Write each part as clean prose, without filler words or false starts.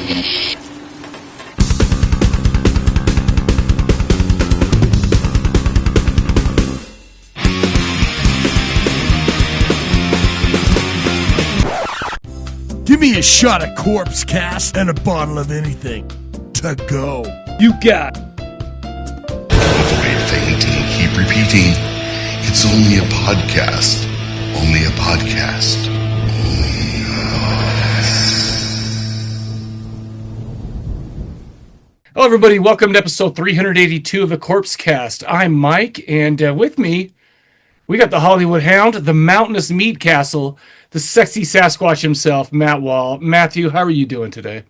Give me a shot of Corpse Cast and a bottle of anything. To go. You got. Avoid fainting. Keep repeating. It's only a podcast. Only a podcast. Only a podcast. Hello, everybody. Welcome to episode 382 of the Corpse Cast. I'm Mike, and with me, we got the Hollywood Hound, the mountainous meat castle, the sexy Sasquatch himself, Matt Wall. Matthew, how are you doing today?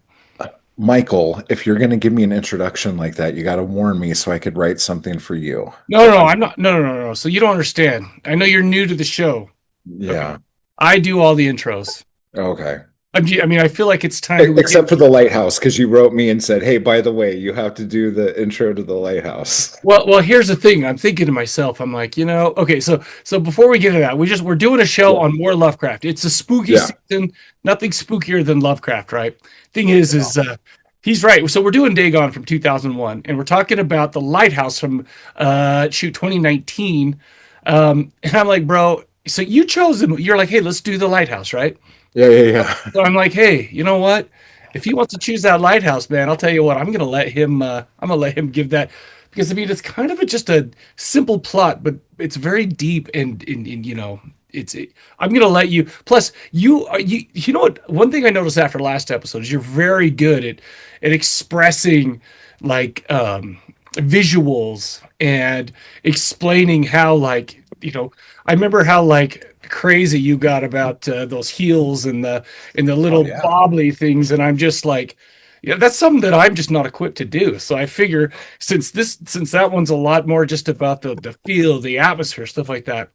Michael, if you're going to give me an introduction like that, you got to warn me so I could write something for you. No, I'm not. No. So you don't understand. I know you're new to the show. Yeah. Okay. I do all the intros. Okay. I mean, I feel like it's time. Except for the Lighthouse, because you wrote me and said, hey, by the way, you have to do the intro to the Lighthouse. Well, here's the thing. I'm thinking to myself, I'm like, okay, so before we get to that, we're doing a show on more Lovecraft. It's a spooky season. Nothing spookier than Lovecraft, right? Thing is he's right. So we're doing Dagon from 2001, and we're talking about the Lighthouse from 2019. And I'm like, bro, so you chose him. You're like, hey, let's do the Lighthouse, right? Yeah. So I'm like, hey, you know what? If he wants to choose that Lighthouse, man, I'll tell you what. I'm gonna let him give that, because I mean it's kind of just a simple plot, but it's very deep and I'm gonna let you. Plus, you know what? One thing I noticed after last episode is you're very good at expressing like visuals and explaining how I remember how crazy you got about those heels and the little bobbly things, and I'm just like, that's something that I'm just not equipped to do. So I figure since that one's a lot more just about the feel, the atmosphere, stuff like that,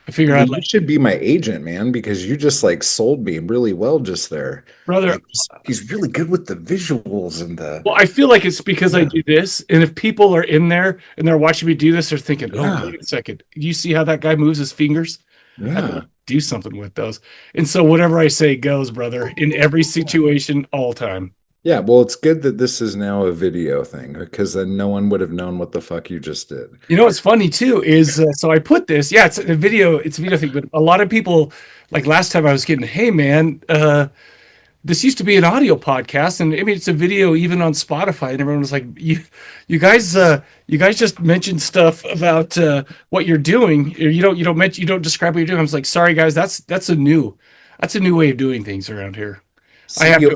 I figure you should be my agent, man, because you just sold me really well just there, brother. He's really good with the visuals and the. Well, I feel like it's because I do this, and if people are in there and they're watching me do this, they're thinking, "Oh, wait a second, you see how that guy moves his fingers? Yeah, do something with those." And so whatever I say goes, brother, in every situation, all time. Yeah, well, it's good that this is now a video thing, because then no one would have known what the fuck you just did. You know what's funny too is so I put this. Yeah, it's a video thing, but a lot of people, like last time I was getting, hey man, this used to be an audio podcast, and I mean it's a video even on Spotify, and everyone was like, you guys just mentioned stuff about what you're doing. You don't describe what you're doing. I was like, sorry guys, that's a new way of doing things around here. So you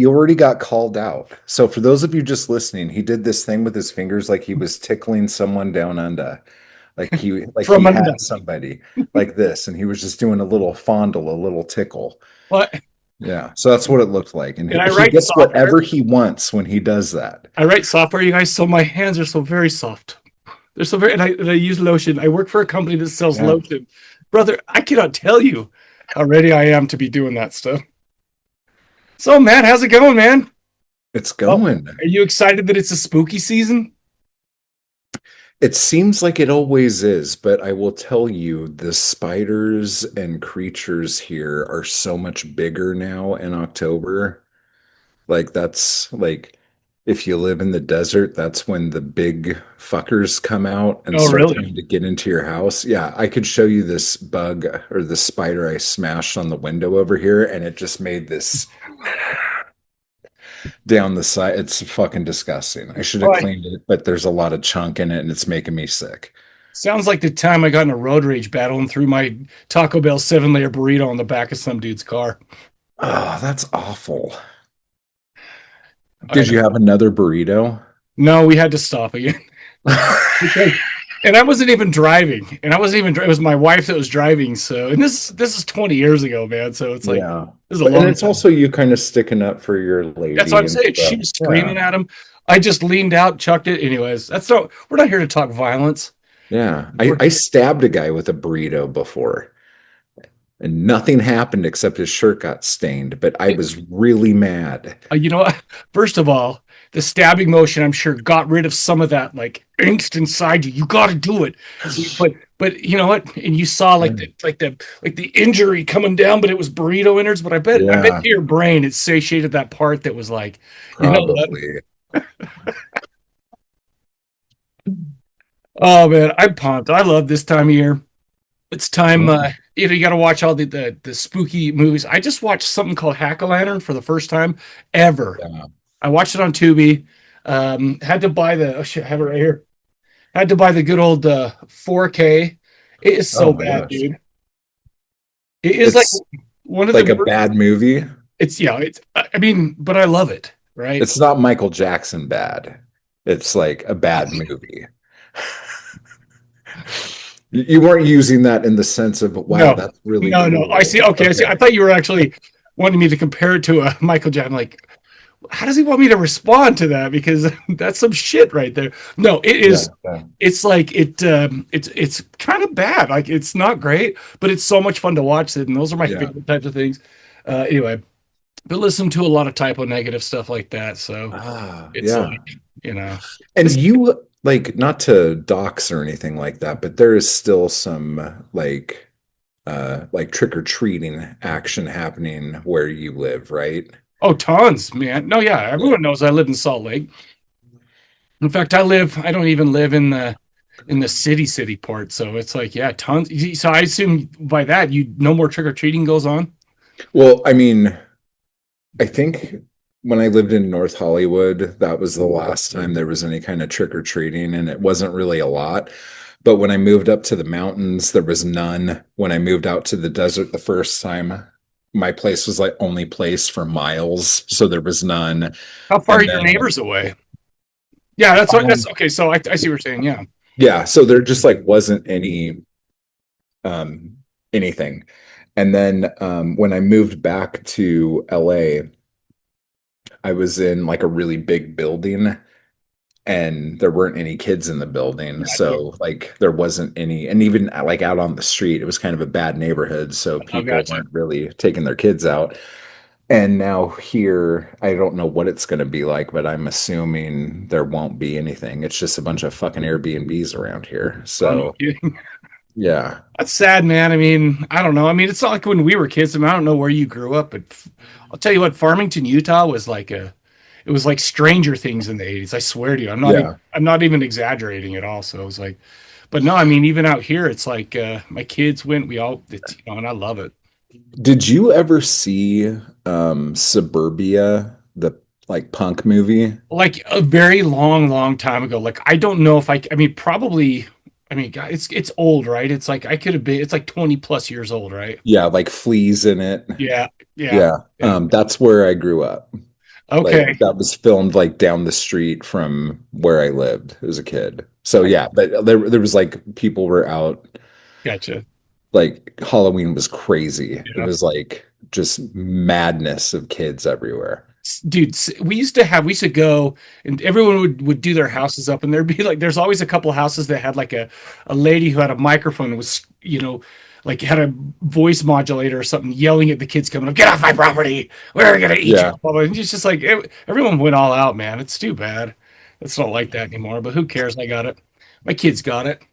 already got called out. So for those of you just listening, he did this thing with his fingers like he was tickling someone down under. He had somebody like this, and he was just doing a little fondle, a little tickle. What? Yeah, so that's what it looked like. And he gets software. whatever he wants when he does that. I write software, you guys, so my hands are so very soft. They're so very, and I use lotion. I work for a company that sells lotion. Brother, I cannot tell you how ready I am to be doing that stuff. So, Matt, how's it going, man? It's going. Are you excited that it's a spooky season? It seems like it always is, but I will tell you, the spiders and creatures here are so much bigger now in October. That's if you live in the desert, that's when the big fuckers come out and start trying to get into your house. Yeah, I could show you this bug or the spider I smashed on the window over here, and it just made this down the side. It's fucking disgusting. I should have cleaned it, but there's a lot of chunk in it, and it's making me sick. Sounds like the time I got in a road rage battle and threw my Taco Bell 7-layer burrito on the back of some dude's car. Oh, that's awful. Did you have another burrito? No, we had to stop again. And I wasn't even driving. It was my wife that was driving. So, and this is 20 years ago, man. So it's like, this is a long time. And it's also you kind of sticking up for your lady. That's what I'm saying. She was screaming at him. I just leaned out, chucked it. Anyways, we're not here to talk violence. Yeah. I stabbed a guy with a burrito before. And nothing happened except his shirt got stained, but I was really mad. You know what? First of all, the stabbing motion, I'm sure, got rid of some of that like angst inside you. You got to do it. So, but you know what? And you saw like the injury coming down, but it was burrito innards. But I bet Yeah, to your brain it satiated that part that was like, you know what? probably. Oh man, I'm pumped. I love this time of year. It's time. Yeah. You got to watch all the spooky movies. I just watched something called Hack a Lantern for the first time ever. Yeah. I watched it on Tubi. Had to buy the oh shit, I have it right here. Had to buy the good old 4K. It is Oh so my bad, gosh. dude. It is like It's one of like a the. bad movie. It's yeah. It's I mean, but I love it. Right? It's not Michael Jackson bad. It's like a bad movie. You weren't using that in the sense of, wow, No, that's really no. I brutal. see. Okay, I see. I Okay. thought you were actually wanting me to compare it to a Michael Jackson. Like, how does he want me to respond to that? Because that's some shit right there. No, it Yeah. is. Yeah. It's like it's kind of bad. Like it's not great, but it's so much fun to watch it, and those are my Yeah. favorite types of things. Anyway, but listen to a lot of typo negative stuff like that. So it's Yeah. like you know, And this, you like not to dox or anything like that, but there is still some like trick or treating action happening where you live, right? oh tons, man. No, yeah, Yeah. everyone knows I live in Salt Lake. In fact, I don't even live in the city part. So it's like, yeah, tons. So I assume by that, no more trick or treating goes on. Well, I mean, I think when I lived in North Hollywood, that was the last time there was any kind of trick or treating, and it wasn't really a lot. But when I moved up to the mountains, there was none. When I moved out to the desert the first time, my place was like only place for miles, so there was none. How far are And your then, neighbors away? Yeah, that's um, okay. So I see what you're saying. Yeah. yeah, so there just like wasn't um anything. And then when I moved back to LA, I was in like a really big building and there weren't any kids in the building. Gotcha. So like there wasn't any, and even like out on the street, it was kind of a bad neighborhood. So Oh, people gotcha. weren't really taking their kids out. And now here, I don't know what it's going to be like, but I'm assuming there won't be anything. It's just a bunch of fucking Airbnbs around here. Oh, no So kidding. yeah. That's sad, man. I mean, I don't know. I mean, it's not like when we were kids. I mean, I don't know where you grew up, but I'll tell you what, Farmington, Utah was like it was like Stranger Things in the 80s. I swear to you. Yeah. I'm not even exaggerating at all. So it was like, but no, I mean, even out here, it's like my kids went, and I love it. Did you ever see Suburbia, the like punk movie? Like a very long time ago. Like I don't know if I mean, probably, I mean, God, it's old, right? It's like I could have been, it's like 20 plus years old, right? Yeah, like fleas in it. Yeah, yeah, Yeah. yeah. That's where I grew up. Like Okay, that was filmed like down the street from where I lived as a kid. So yeah, but there was like people were out, gotcha. like Halloween was crazy. It Yeah. was like just madness of kids everywhere. Dude, we used to go and everyone would do their houses up and there'd be like there's always a couple houses that had like a lady who had a microphone and was like had a voice modulator or something yelling at the kids coming up, get off my property, we're gonna eat you. Yeah. And it's just like everyone went all out, man. It's too bad. It's not like that anymore, but who cares? I got it. My kids got it.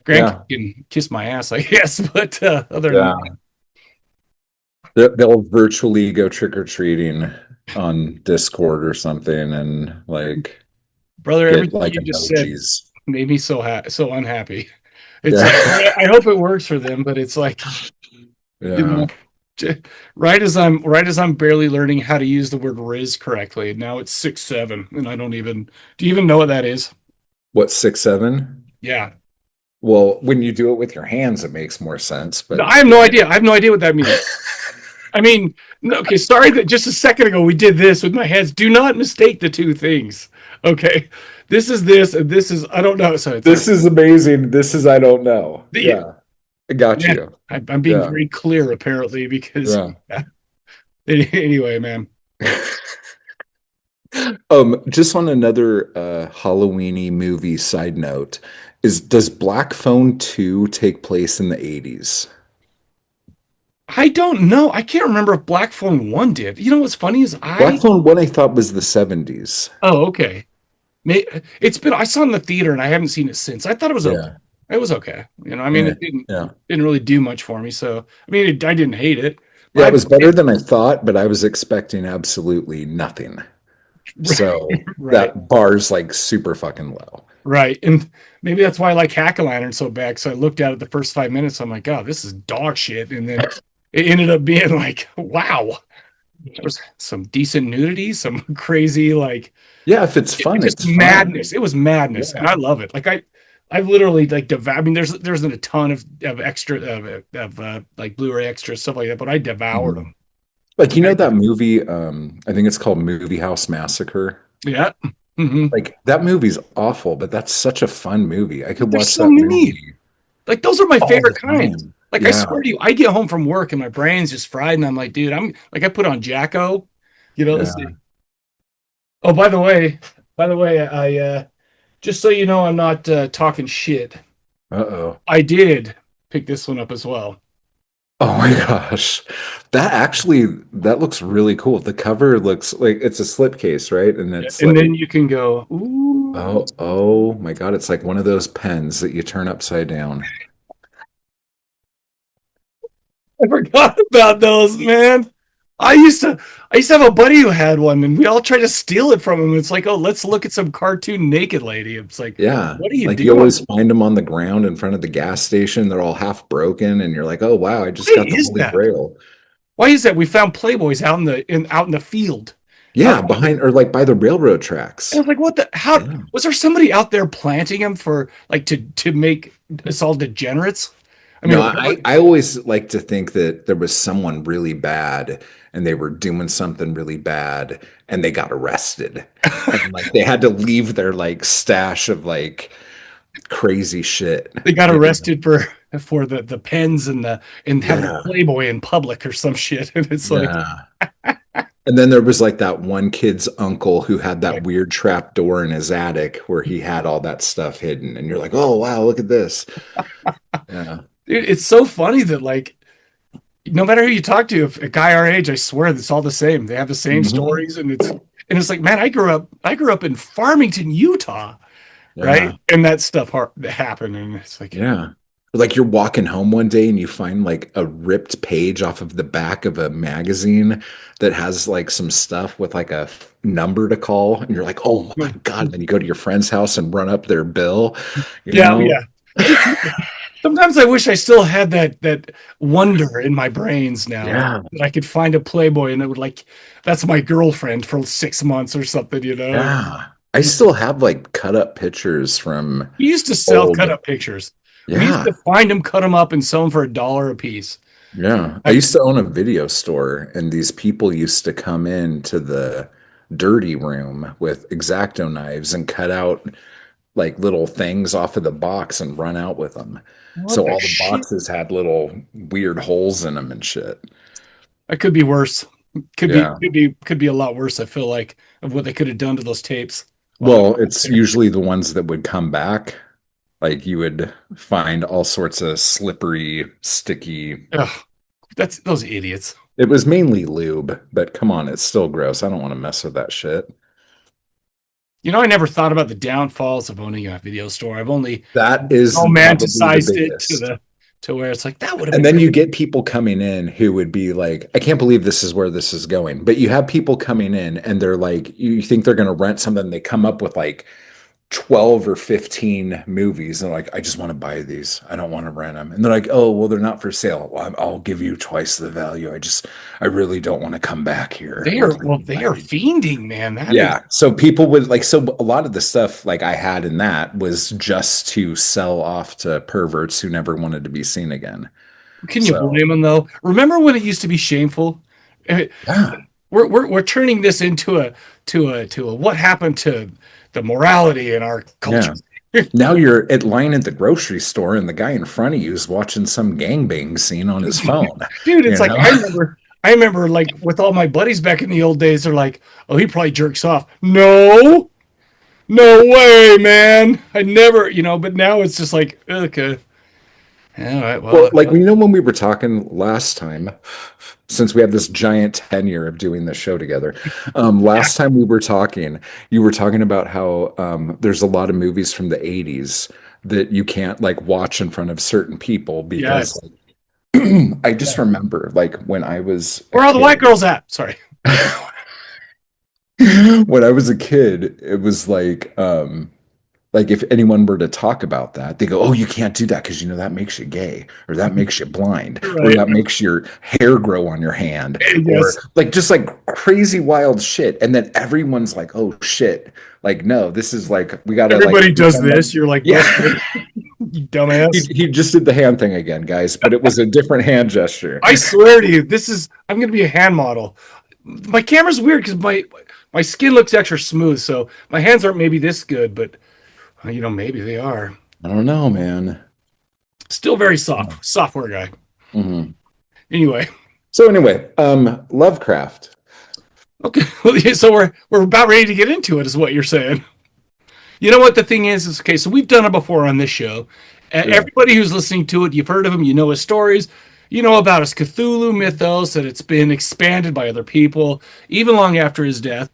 Grandkids Yeah. can kiss my ass, I guess, but other than Yeah. They'll virtually go trick-or-treating on Discord or something and like brother, get everything like you just said emojis. made me so unhappy. It's like Yeah. I hope it works for them, but it's like you Yeah. know, right as I'm barely learning how to use the word Riz correctly, and now it's 6-7, and I don't even do you even know what that is? What, 6'7"? Yeah, Well, when you do it with your hands, it makes more sense. no, But I have no idea. I have no idea what that means. I mean, no, okay, sorry that just a second ago we did this with my hands. Do not mistake the two things. Okay, this is this, and this is I don't know. So it's this is amazing. This is I don't know. the Yeah, I got yeah, you. I'm being Yeah, very clear apparently because yeah. anyway, man. Just on another Halloweeny movie side note, does Black Phone 2 take place in the 80s? I don't know. I can't remember if Black Phone 1 did. You know what's funny is Black Phone 1 I thought was the 70s. oh, okay. It's been, I saw it in the theater and I haven't seen it since. I thought it was okay. Yeah. It was okay. You know, I mean, Yeah. it didn't, Yeah. didn't really do much for me. So, I mean, I didn't hate it. Yeah, it But was better than I thought, but I was expecting absolutely nothing. So right, that bar's like super fucking low. right. And maybe that's why I like Hack-A-Lantern so bad. So I looked at it the first 5 minutes. I'm like, God, this is dog shit. And then it ended up being like, wow, there was some decent nudity, some crazy, like, Yeah, if it's fun, it's just it's fun. madness. It was madness, and Yeah. I love it. Like I've literally like devour. I mean, there's a ton of extra like Blu-ray extras stuff like that, but I devoured Mhm. them. Like that movie, I think it's called Movie House Massacre. Yeah. Hmm. Like that movie's awful, but that's such a fun movie. I could There's watch so that many. movie Like those are my all the favorite kinds. time. Like I Yeah. swear to you, I get home from work and my brain's just fried, and I'm like, dude, I'm like, I put on Jacko. You know. Yeah. Oh, by the way, I just so you know, I'm not talking shit. Uh-oh. I did pick this one up as well. Oh my gosh. That looks really cool. The cover looks like it's a slipcase, right? And it's And like, then you can go, ooh. oh my God, it's like one of those pens that you turn upside down. I forgot about those, man. I used to have a buddy who had one, and we all tried to steal it from him. It's like, oh, let's look at some cartoon naked lady. It's like, Yeah. what are you Like you doing? always find them on the ground in front of the gas station. They're all half broken, and you're like, oh wow, I just Why got the is Holy that? Grail. Why is that? We found Playboys out in the field. Yeah, Out, behind or like by the railroad and I tracks. was like, what the? How Yeah. was there somebody out there planting them for like to make us all degenerates? I No, mean, I always like to think that there was someone really bad and they were doing something really bad and they got arrested. And like they had to leave their like stash of like crazy shit. they got You know? arrested for the pens and having Yeah. Playboy in public or some shit, and it's like, Yeah. And then there was like that one kid's uncle who had that weird trap door in his attic where he had all that stuff hidden. And you're like, oh wow, look at this. Yeah. it's so funny that like no matter who you talk to, if a guy our age, I swear it's all the same. They have the same Mhm. stories, and it's like, man, I grew up in Farmington, Utah, right? Yeah. And that stuff happened, and it's like, Yeah. Like you're walking home one day and you find like a ripped page off of the back of a magazine that has like some stuff with like a number to call. And you're like, oh my God. And then you go to your friend's house and run up their bill, you yeah, know? yeah. Sometimes I wish I still had that wonder in my brains now Yeah. that I could find a Playboy and it would like that's my girlfriend for 6 months or something, you know. Yeah. I still have like cut up pictures from We used to sell old. cut up pictures. We used Yeah. to find them, cut them up, and sell them for $1 a piece. Yeah. I I, used to own a video store and these people used to come in to the dirty room with X-Acto knives and cut out like little things off of the box and run out with them. what So the all the shit? boxes had little weird holes in them and shit. That could be worse. Could be Yeah. could be could be a lot worse. I feel like of what they could have done to those tapes while they Well, were it's there. usually the ones that would come back. Like you would find all sorts of slippery, sticky. Ugh, that's those idiots. It was mainly lube, but come on, it's still gross. I don't want to mess with that shit. You know, I never thought about the downfalls of owning a video store. I've only That is probably the romanticized it biggest. to where it's like that would have And been then great. you get people coming in who would be like, I can't believe this is where this is going. But you have people coming in and they're like, you think they're going to rent something. They come up with like 12 or 15 movies. And they're like, I just want to buy these. I don't want to rent them. And they're like, oh, well, they're not for sale. Well, I'll give you twice the value. I really don't want to come back here. They are fiending, man. That is, Yeah. So people would like, so a lot of the stuff like I had in that was just to sell off to perverts who never wanted to be seen again. can you So, blame them though? Remember when it used to be shameful? Eh, yeah. we're turning this into a what happened to the morality in our culture. Yeah. Now you're at line at the grocery store and the guy in front of you is watching some gangbang scene on his phone. Dude, it's You like know? I remember like with all my buddies back in the old days, they're like, oh, he probably jerks off. No, no way, man. I never, but now it's just like, okay. All right. Well, like, when we were talking last time, since we have this giant tenure of doing this show together, last time we were talking, you were talking about how there's a lot of movies from the 80s that you can't like watch in front of certain people because yes. like, I just remember like when I was a Where are all the white kid, girls at? Sorry. when I was a kid, it was like if anyone were to talk about that, they go, "Oh, you can't do that because you know that makes you gay, or that makes you blind, or Right. that makes your hair grow on your hand, or Yes. like just like crazy wild shit." And then everyone's like, "Oh shit!" Like, no, this is like we gotta like Everybody does pretend like this. You're like, yeah. you dumbass. He just did the hand thing again, guys, but it was a different hand gesture. I swear to you, I'm going to be a hand model. My camera's weird because my skin looks extra smooth, so my hands aren't maybe this good, but maybe they are. I don't know, man. Still very software guy. Mhm. Anyway, So anyway, Lovecraft. okay, so we're about ready to get into it, is what you're saying. You know what the thing is okay, so we've done it before on this show. Yeah. Everybody who's listening to it, you've heard of him, you know his stories, you know about his Cthulhu mythos, that it's been expanded by other people, even long after his death.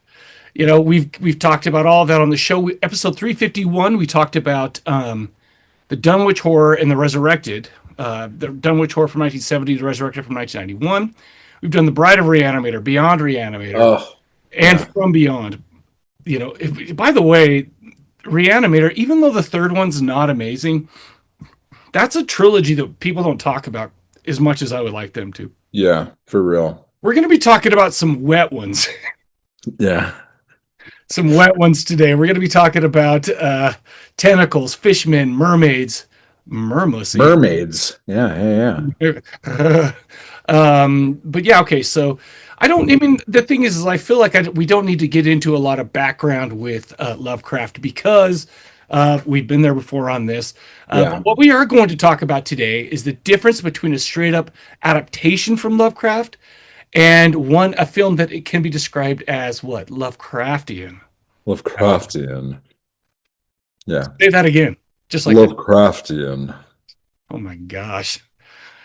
We've talked about all of that on the show. Episode 351, we talked about the Dunwich Horror and the Resurrected. The Dunwich Horror from 1970, the Resurrected from 1991. We've done the Bride of Reanimator, Beyond Reanimator, Oh, and yeah. From Beyond. By the way, Reanimator, even though the third one's not amazing, that's a trilogy that people don't talk about as much as I would like them to. Yeah, for real. We're going to be talking about some wet ones. Yeah. Some wet ones today. We're going to be talking about tentacles, fishmen, mermaids, Mermaids. Yeah. but yeah, okay. So the thing is I feel like we don't need to get into a lot of background with Lovecraft because we've been there before on this. Yeah. But what we are going to talk about today is the difference between a straight up adaptation from Lovecraft and a film that it can be described as what? Lovecraftian. Lovecraftian. Yeah. Say that again. Just like Lovecraftian. oh my gosh.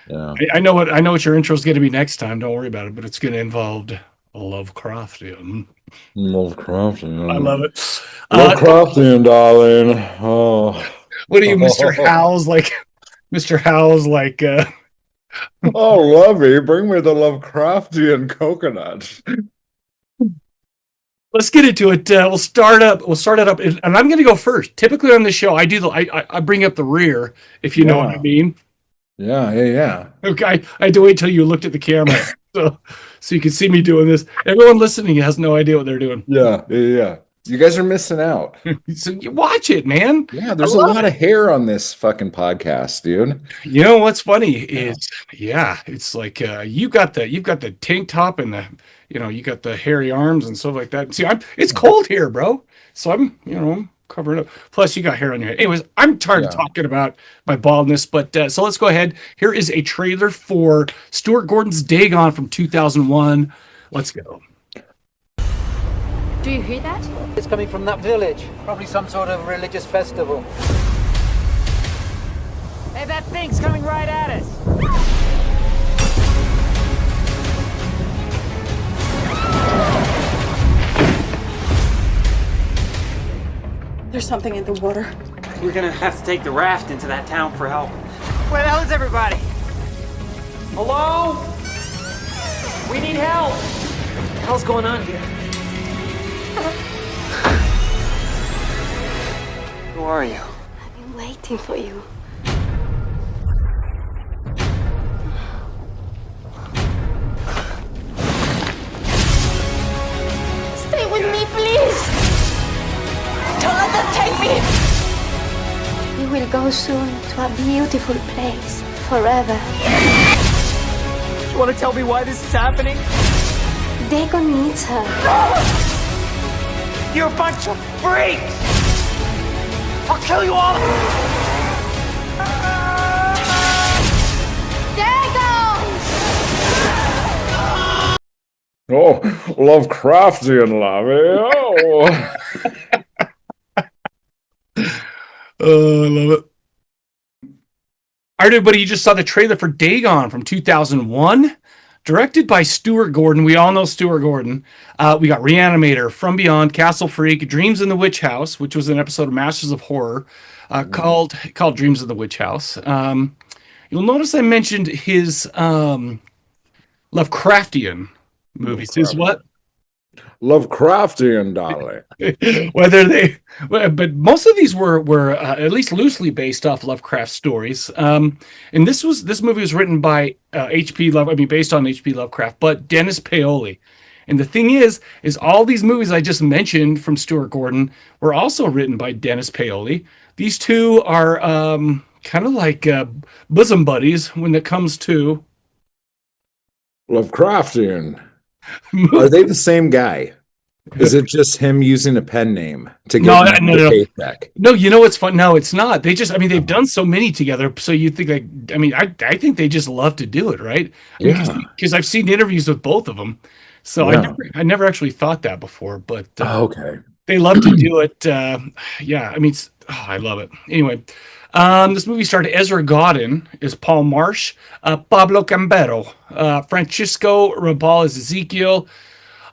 Yeah. I know what your intro is going to be next time. Don't worry about it, but it's going to involve Lovecraftian. Lovecraftian. I love it. Lovecraftian, darling. Oh. What are you, Mr. Howes? Like, Mr. Howes, like, Oh, lovey, bring me the Lovecraftian coconut. let's get into it. We'll start it up, and I'm going to go first. Typically on the show, I bring up the rear, if you know what I mean. Yeah. Okay, I had to wait till you looked at the camera, so you can see me doing this. Everyone listening has no idea what they're doing. Yeah. You guys are missing out. So you watch it, man. Yeah, there's a lot of hair on this fucking podcast, dude. You know what's funny is, it's like you've got the tank top and you got the hairy arms and stuff like that. See, it's cold here, bro. So I'm covering up. Plus, you got hair on your head. Anyways, I'm tired of talking about my baldness, but so let's go ahead. Here is a trailer for Stuart Gordon's Dagon from 2001. Let's go. Do you hear that? It's coming from that village. Probably some sort of religious festival. Hey, that thing's coming right at us. There's something in the water. We're gonna have to take the raft into that town for help. Where the hell is everybody? Hello? We need help! What the hell's going on here? Who are you? I've been waiting for you. Stay with me, please! Don't let them take me! We will go soon to a beautiful place, forever. You wanna tell me why this is happening? Dagon needs her. You're a bunch of freaks! I'll kill you all! Dagon! Oh, Lovecraftian, lovey. Oh. Oh, I love it. All right, everybody, you just saw the trailer for Dagon from 2001, directed by Stuart Gordon. We all know Stuart Gordon. We got Reanimator, From Beyond, Castle Freak, Dreams in the Witch House, which was an episode of Masters of Horror called Dreams of the Witch House. You'll notice I mentioned his Lovecraftian movies. His what? Lovecraftian, darling. But most of these were at least loosely based off Lovecraft stories. And this movie was written by based on H.P. Lovecraft, but Dennis Paoli. And the thing is all these movies I just mentioned from Stuart Gordon were also written by Dennis Paoli. These two are kind of like bosom buddies when it comes to Lovecraftian. Are they the same guy? Is it just him using a pen name to get the paycheck? No, you know what's fun? No, it's not. They've done so many together. So you think I think they just love to do it, right? Because I've seen interviews with both of them. So I never actually thought that before, but okay. They love to do it. I love it. Anyway, this movie starred Ezra Godin as Paul Marsh, Pablo Cambero, Francisco Rabal as Ezekiel,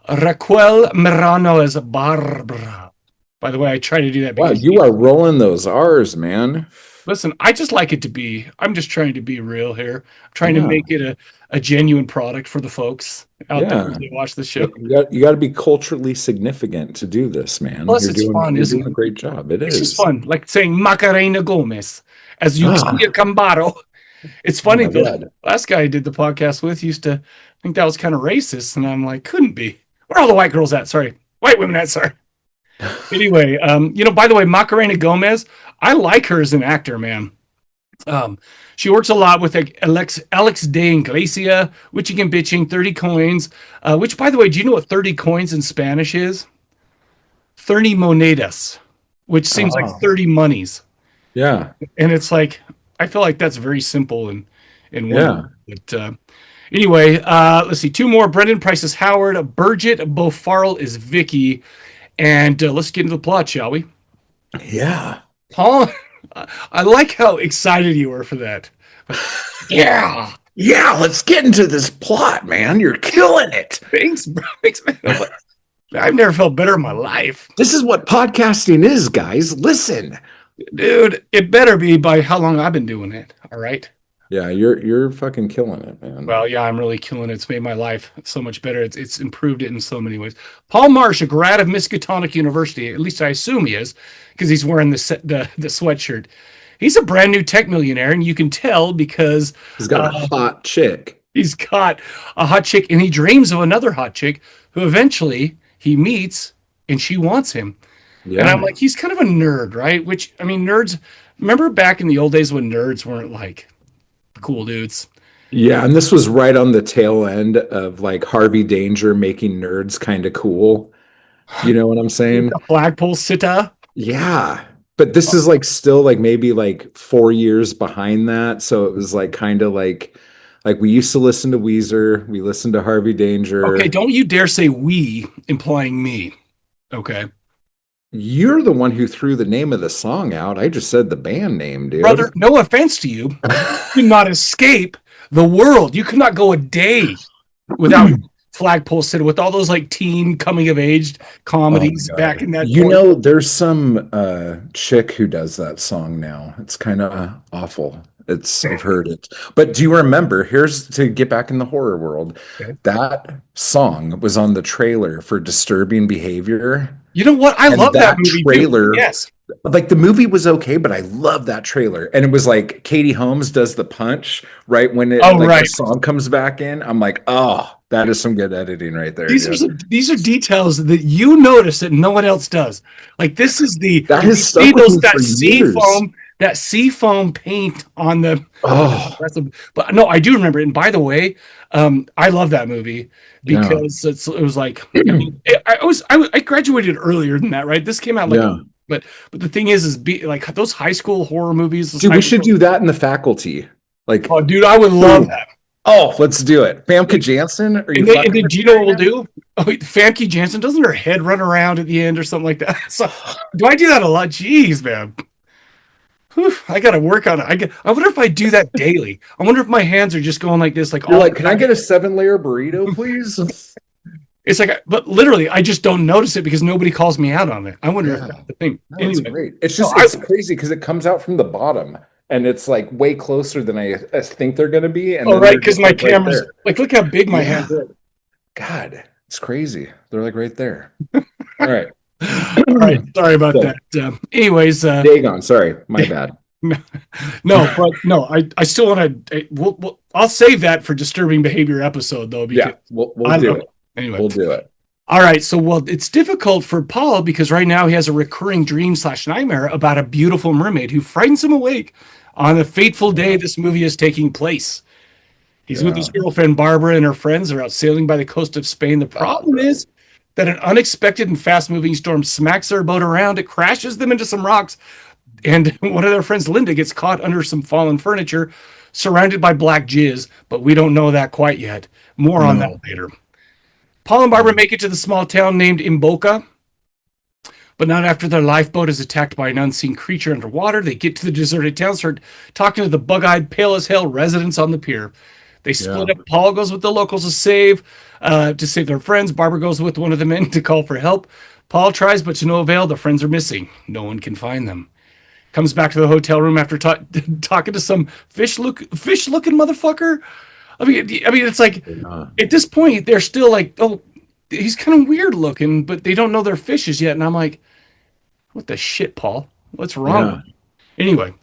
Raquel Mirano as Barbara. By the way, I try to do that. Wow, you are rolling those R's, man. Listen, I just like it to be. I'm just trying to be real here. I'm trying to make it a genuine product for the folks out there who watch the show. You got to be culturally significant to do this, man. Plus, it's fun, isn't it? You're doing a great job. It's just fun, like saying Macarena Gomez as Yuxia Cambaro. It's funny. The last guy I did the podcast with used to think that was kind of racist, and I'm like, couldn't be. Where are all the white girls at? Sorry, white women at. Sorry. Anyway, by the way, Macarena Gomez, I like her as an actor, man. She works a lot with Alex de Iglesia, Witching and Bitching, 30 Coins, which, by the way, do you know what 30 coins in Spanish is? 30 monedas, which seems like 30 monies. Yeah. And it's like, I feel like that's very simple in one. But anyway, let's see. Two more. Brendan Price is Howard. Bridget Beaufarrell is Vicky. And let's get into the plot, shall we? Yeah. Paul, I like how excited you were for that. Yeah, let's get into this plot, man. You're killing it. Thanks, bro. Thanks, man. I've never felt better in my life. This is what podcasting is, guys. Listen. Dude, it better be by how long I've been doing it, all right? Yeah, you're fucking killing it, man. Well, yeah, I'm really killing it. It's made my life so much better. It's improved it in so many ways. Paul Marsh, a grad of Miskatonic University, at least I assume he is, because he's wearing the sweatshirt. He's a brand new tech millionaire, and you can tell because he's got a hot chick. He's got a hot chick, and he dreams of another hot chick who eventually he meets, and she wants him. Yeah. And I'm like, he's kind of a nerd, right? Which, I mean, nerds, remember back in the old days when nerds weren't like cool dudes? Yeah, and this was right on the tail end of like Harvey Danger making nerds kind of cool. You know what I'm saying? The flagpole sitta. Yeah. But this is like still like maybe like 4 years behind that. So it was like kind of like we used to listen to Weezer. We listened to Harvey Danger. Okay, don't you dare say we, implying me. Okay. You're the one who threw the name of the song out. I just said the band name, dude. Brother, no offense to you. You could not escape the world. You could not go a day without Flagpole City, with all those like teen coming of age comedies back in that. You know, there's some chick who does that song now. It's kind of awful. I've heard it. But do you remember, here's to get back in the horror world. Okay. That song was on the trailer for Disturbing Behavior. You know what? I love that movie trailer. Too. Yes. Like the movie was okay, but I love that trailer. And it was like Katie Holmes does the punch right when the song comes back in. I'm like, oh, that is some good editing right there. These are details that you notice that no one else does. Like this is that seafoam paint on the. Oh, but no, I do remember it. And by the way, I love that movie because it was like I graduated earlier than that, right? This came out but the thing is like those high school horror movies. Dude, we should do that in The Faculty. Like, oh, dude, I would love that. Oh, let's do it. Famke Janssen? Do you know what we'll do? Oh, Famke Janssen, doesn't her head run around at the end or something like that? So, do I do that a lot? Jeez, man. Whew, I got to work on it. I wonder if I do that daily. I wonder if my hands are just going like this, like You're like, can I get a 7-layer burrito, please? It's like, but literally, I just don't notice it because nobody calls me out on it. I wonder if Yeah. that's the thing. No, Anyway, it's great. It's just it's crazy because it comes out from the bottom and it's like way closer than I think they're going to be. And oh then right, they're because just, my like, right camera's there. like, look how big my Yeah. hands are. God, it's crazy. They're like right there. All right. All right, sorry about So- that. Anyways, Dagon, sorry, my bad. I still want to. I'll save that for disturbing behavior episode though. Because Yeah, we'll I do don't know. it. Anyway, We'll do it. all right. So, it's difficult for Paul because right now he has a recurring dream / nightmare about a beautiful mermaid who frightens him awake on the fateful day this movie is taking place. He's with his girlfriend Barbara and her friends are out sailing by the coast of Spain. The problem is that an unexpected and fast-moving storm smacks their boat around. It crashes them into some rocks, and one of their friends, Linda, gets caught under some fallen furniture, surrounded by black jizz. But we don't know that quite yet. More on that later. Paul and Barbara make it to the small town named Imboca, but not after their lifeboat is attacked by an unseen creature underwater. They get to the deserted town, start talking to the bug-eyed, pale-as-hell residents on the pier. They split up. Paul goes with the locals to save their friends. Barbara goes with one of the men to call for help. Paul tries, but to no avail. The friends are missing. No one can find them. Comes back to the hotel room after talking to some fish-looking motherfucker. I mean, it's like at this point they're still like, oh, he's kind of weird looking, but they don't know they're fishes yet. And I'm like, what the shit, Paul? What's wrong with you? Anyway,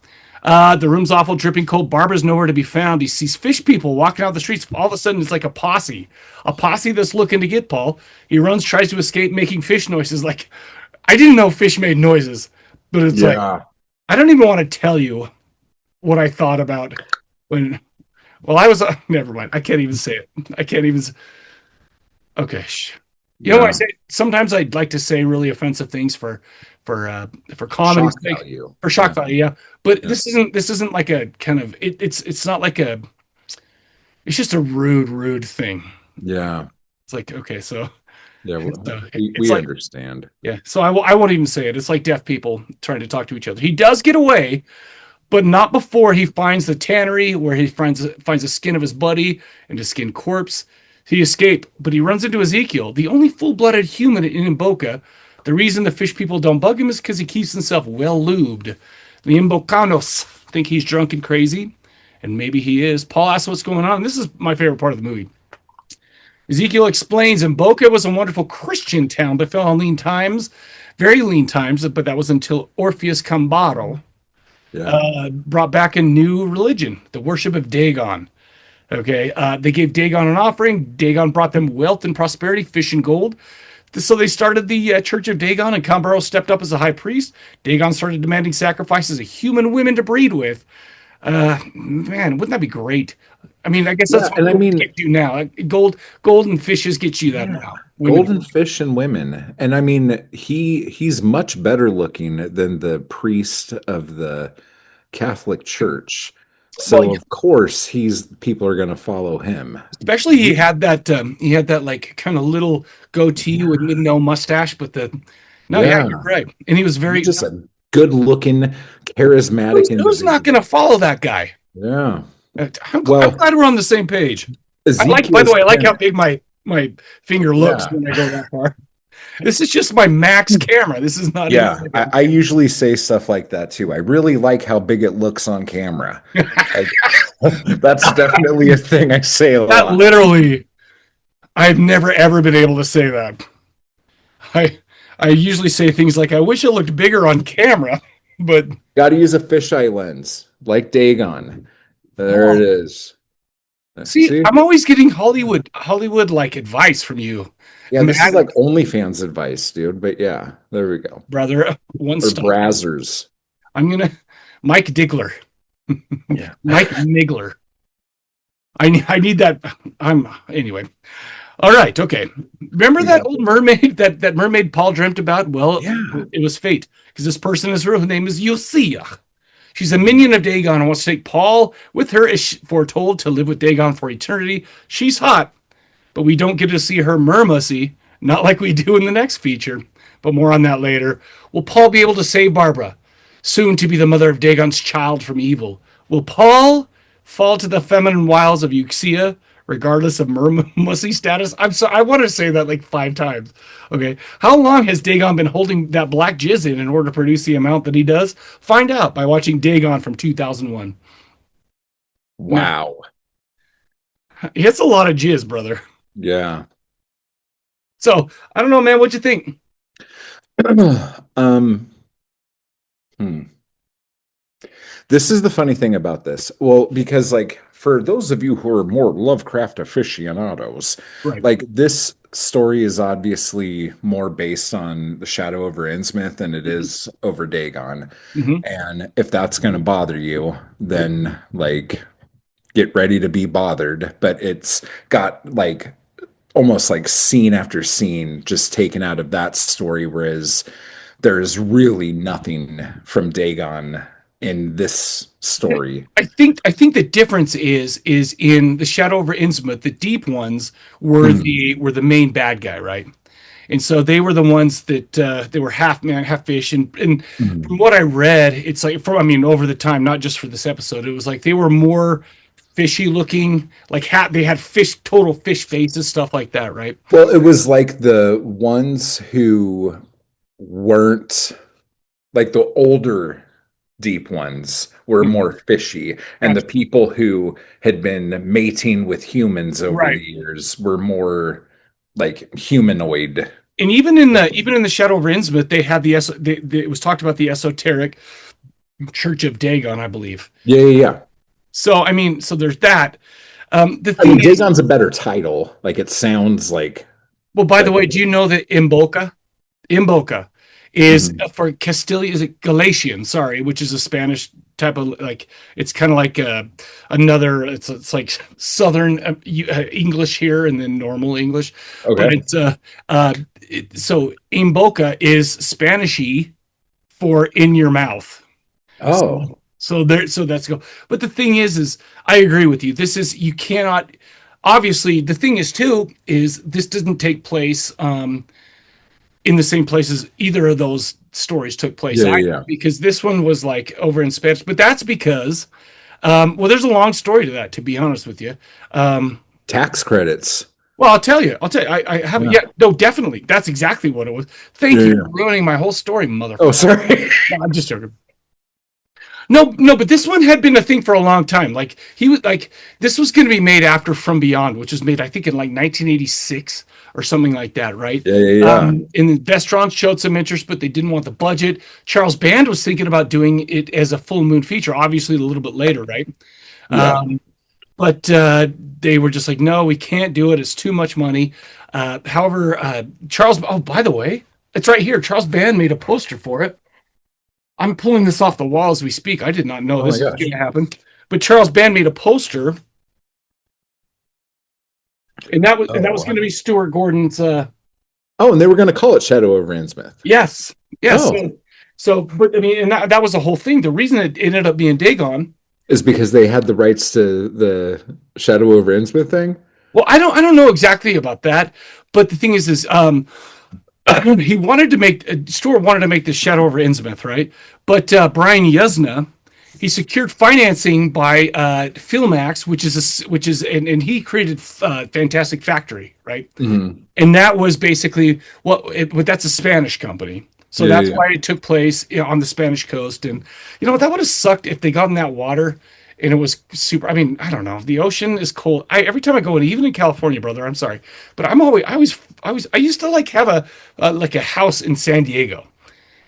the room's awful, dripping cold. Barbara's nowhere to be found. He sees fish people walking out the streets. All of a sudden, it's like a posse that's looking to get Paul. He runs, tries to escape, making fish noises. Like, I didn't know fish made noises, but it's like, I don't even want to tell you what I thought about when. Well, I was. Never mind. I can't even say it. I can't even. Okay. You know what I say? Sometimes I'd like to say really offensive things for comedy Value. for shock value, yeah. But this isn't like a kind of it's not like a. It's just a rude thing. Yeah. It's like, okay, so Yeah, it's we like, understand. yeah. So I won't even say it. It's like deaf people trying to talk to each other. He does get away, but not before he finds the tannery where he finds the skin of his buddy and his skinned corpse. He escaped, but he runs into Ezekiel, the only full-blooded human in Imboca. The reason the fish people don't bug him is because he keeps himself well lubed. The Imbocanos think he's drunk and crazy, and maybe he is. Paul asks what's going on. This is my favorite part of the movie. Ezekiel explains Imboca was a wonderful Christian town, but fell on lean times, very lean times, but that was until Orpheus Cambaro brought back a new religion, the worship of Dagon. Okay, they gave Dagon an offering. Dagon brought them wealth and prosperity, fish and gold. So they started the Church of Dagon, and Cambaro stepped up as a high priest. Dagon started demanding sacrifices of human women to breed with. Man, wouldn't that be great? I mean, I guess that's what kids do now. Golden fishes get you that now. Golden fish and women. And I mean, he's much better looking than the priest of the Catholic Church. So of course people are going to follow him. Especially he had that like kind of little goatee with no mustache, but you're right. And he was very just a good looking, charismatic. Who's not going to follow that guy? Yeah. I'm glad we're on the same page. By the way, I like how big my finger looks when I go that far. This is just my max camera. This is not. Yeah, I usually say stuff like that too. I really like how big it looks on camera. That's definitely a thing I say a lot. That literally, I've never ever been able to say that. I usually say things like, "I wish it looked bigger on camera," but got to use a fisheye lens like Dagon. There it is. See, I'm always getting Hollywood like advice from you. Yeah, this is like OnlyFans advice, dude. But yeah, there we go, brother. Brazzers. I'm gonna Mike Diggler. Yeah, Mike Nigler. I need that. Anyway. All right, okay. Remember that old mermaid that mermaid Paul dreamt about? Well, it was fate because this person is her name is Yosia. She's a minion of Dagon and wants to take Paul with her, is foretold to live with Dagon for eternity. She's hot, but we don't get to see her mermussy, not like we do in the next feature, but more on that later. Will Paul be able to save Barbara? soon to be the mother of Dagon's child from evil. Will Paul fall to the feminine wiles of Euxia, regardless of mermussy status? I'm sorry, I want to say that like 5 times. Okay. How long has Dagon been holding that black jizz in order to produce the amount that he does? Find out by watching Dagon from 2001. Wow. It's a lot of jizz, brother. Yeah. So, I don't know, man. What'd you think? This is the funny thing about this. Well, because like for those of you who are more Lovecraft aficionados, Right. like this story is obviously more based on the Shadow over Innsmouth than it is over Dagon. And if that's going to bother you, then like get ready to be bothered. But it's got like almost like scene after scene just taken out of that story, whereas there's really nothing from Dagon in this story. I think the difference is in the Shadow over Innsmouth, the deep ones were the main bad guy, right? And so they were the ones that they were half man, half fish. And from what I read, it's like over the time, not just for this episode, it was like they were more fishy looking, like they had total fish faces, stuff like that, right? Well, it was like the ones who weren't like the older deep ones were more fishy, and the people who had been mating with humans over the years were more like humanoid. And even in the Shadow over Innsmouth, they had it was talked about the esoteric Church of Dagon, I believe. Yeah. So so there's that. The thing is, Dagon's a better title. Like it sounds like. Well, by the way, do you know that Imboca is for Castilian, is it Galatian? Sorry, which is a Spanish type of like. It's kind of like another. It's like Southern English here, and then normal English. Okay. But so Imboca is Spanishy for in your mouth. Oh. So that's go. But the thing is I agree with you. You cannot. Obviously, the thing is too is this doesn't take place in the same places either of those stories took place. Because this one was like over in Spanish, but that's because there's a long story to that. To be honest with you, tax credits. Well, I'll tell you. I haven't yet. No, definitely. That's exactly what it was. Thank you for ruining my whole story, motherfucker. Oh, sorry. No, I'm just joking. No, but this one had been a thing for a long time. Like this was going to be made after From Beyond, which was made, I think, in like 1986 or something like that, right? Yeah. And Vestron showed some interest, but they didn't want the budget. Charles Band was thinking about doing it as a full moon feature, obviously a little bit later, right? Yeah. But they were just like, no, we can't do it. It's too much money. However, by the way, it's right here. Charles Band made a poster for it. I'm pulling this off the wall as we speak. I did not know this was going to happen. But Charles Band made a poster, and that was going to be Stuart Gordon's. And they were going to call it Shadow over Innsmouth. Yes. But and that was the whole thing. The reason it ended up being Dagon is because they had the rights to the Shadow over Innsmouth thing. Well, I don't know exactly about that, but the thing is he wanted to make Stuart wanted to make the Shadow over Innsmouth, right? But Brian Yuzna, he secured financing by Filmax, and he created Fantastic Factory, right? And that was basically but that's a Spanish company, so that's why it took place on the Spanish coast. And that would have sucked if they got in that water. And it was super. I don't know. The ocean is cold. Every time I go in, even in California, brother. I'm sorry, but I used to like have a house in San Diego,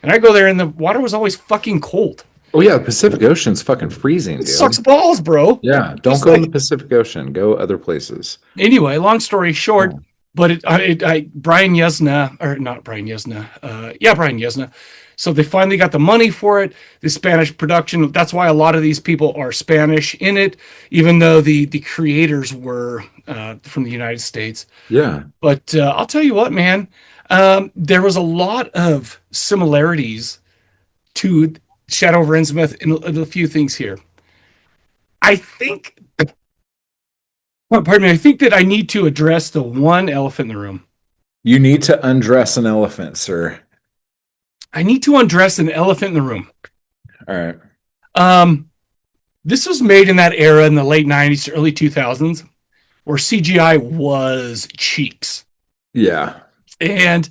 and I go there, and the water was always fucking cold. Oh yeah, the Pacific Ocean's fucking freezing, dude. It sucks balls, bro. Yeah, don't go in the Pacific Ocean. Go other places. Anyway, long story short, but Brian Yuzna, or not Brian Yuzna, Brian Yuzna. So they finally got the money for it. The Spanish production. That's why a lot of these people are Spanish in it, even though the creators were from the United States. Yeah. But I'll tell you what, man. There was a lot of similarities to Shadow over Innsmouth in a few things here. I think. Pardon me. I think that I need to address the one elephant in the room. You need to undress an elephant, sir. I need to undress an elephant in the room. All right. This was made in that era in the late 90s to early 2000s where CGI was cheeks. Yeah. And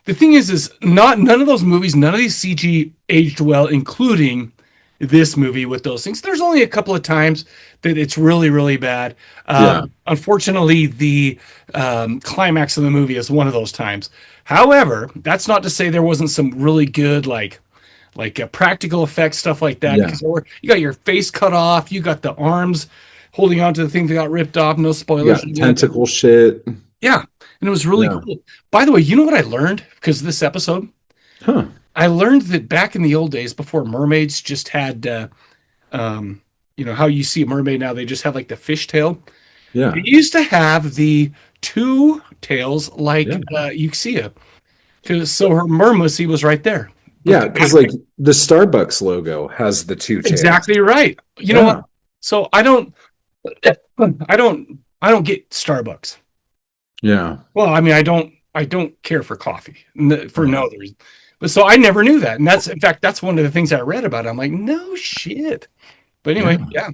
the thing is none of those movies, none of these CG aged well, including this movie with those things. There's only a couple of times that it's really, really bad. Unfortunately, the climax of the movie is one of those times. However, that's not to say there wasn't some really good, like practical effects, stuff like that. Yeah. Because you got your face cut off, you got the arms holding on to the thing that got ripped off. No spoilers. Yeah, tentacle shit. Yeah, and it was really cool. By the way, you know what I learned because of this episode? Huh. I learned that back in the old days, before mermaids just had, how you see a mermaid now, they just have like the fish tail. Yeah. They used to have the two tails like Euxia. So her mermussy was right there. Yeah, because like the Starbucks logo has the two tails. Exactly right. You know what? So I don't get Starbucks. Yeah. Well, I mean, I don't care for coffee for no other reason. But so I never knew that. And in fact, that's one of the things I read about it. I'm like, no shit. But anyway, yeah.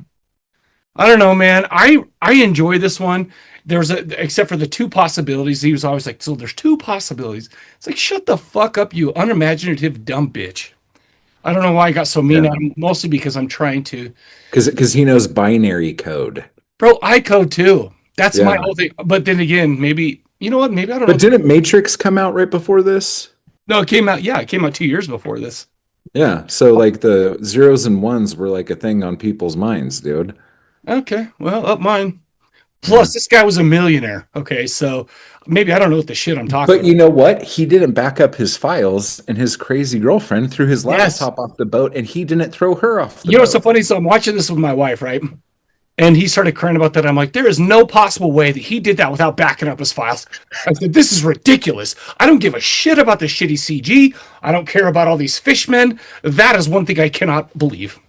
I don't know, man. I enjoy this one. Except for the two possibilities. He was always like, so there's two possibilities. It's like, shut the fuck up, you unimaginative dumb bitch. I don't know why I got so mean at him, mostly because I'm trying to. Because he knows binary code. Bro, I code too. That's my whole thing. But then again, maybe, you know what? Maybe I don't know. But didn't Matrix come out right before this? No, it came out 2 years before this. Yeah. So like the zeros and ones were like a thing on people's minds, dude. Okay. Well, up mine. Plus, this guy was a millionaire. Okay, so maybe I don't know what the shit I'm talking about. But you know what? He didn't back up his files, and his crazy girlfriend threw his laptop off the boat, and he didn't throw her off the boat. You know what's so funny? So I'm watching this with my wife, right? And he started crying about that. I'm like, there is no possible way that he did that without backing up his files. I said, this is ridiculous. I don't give a shit about the shitty CG. I don't care about all these fishmen. That is one thing I cannot believe.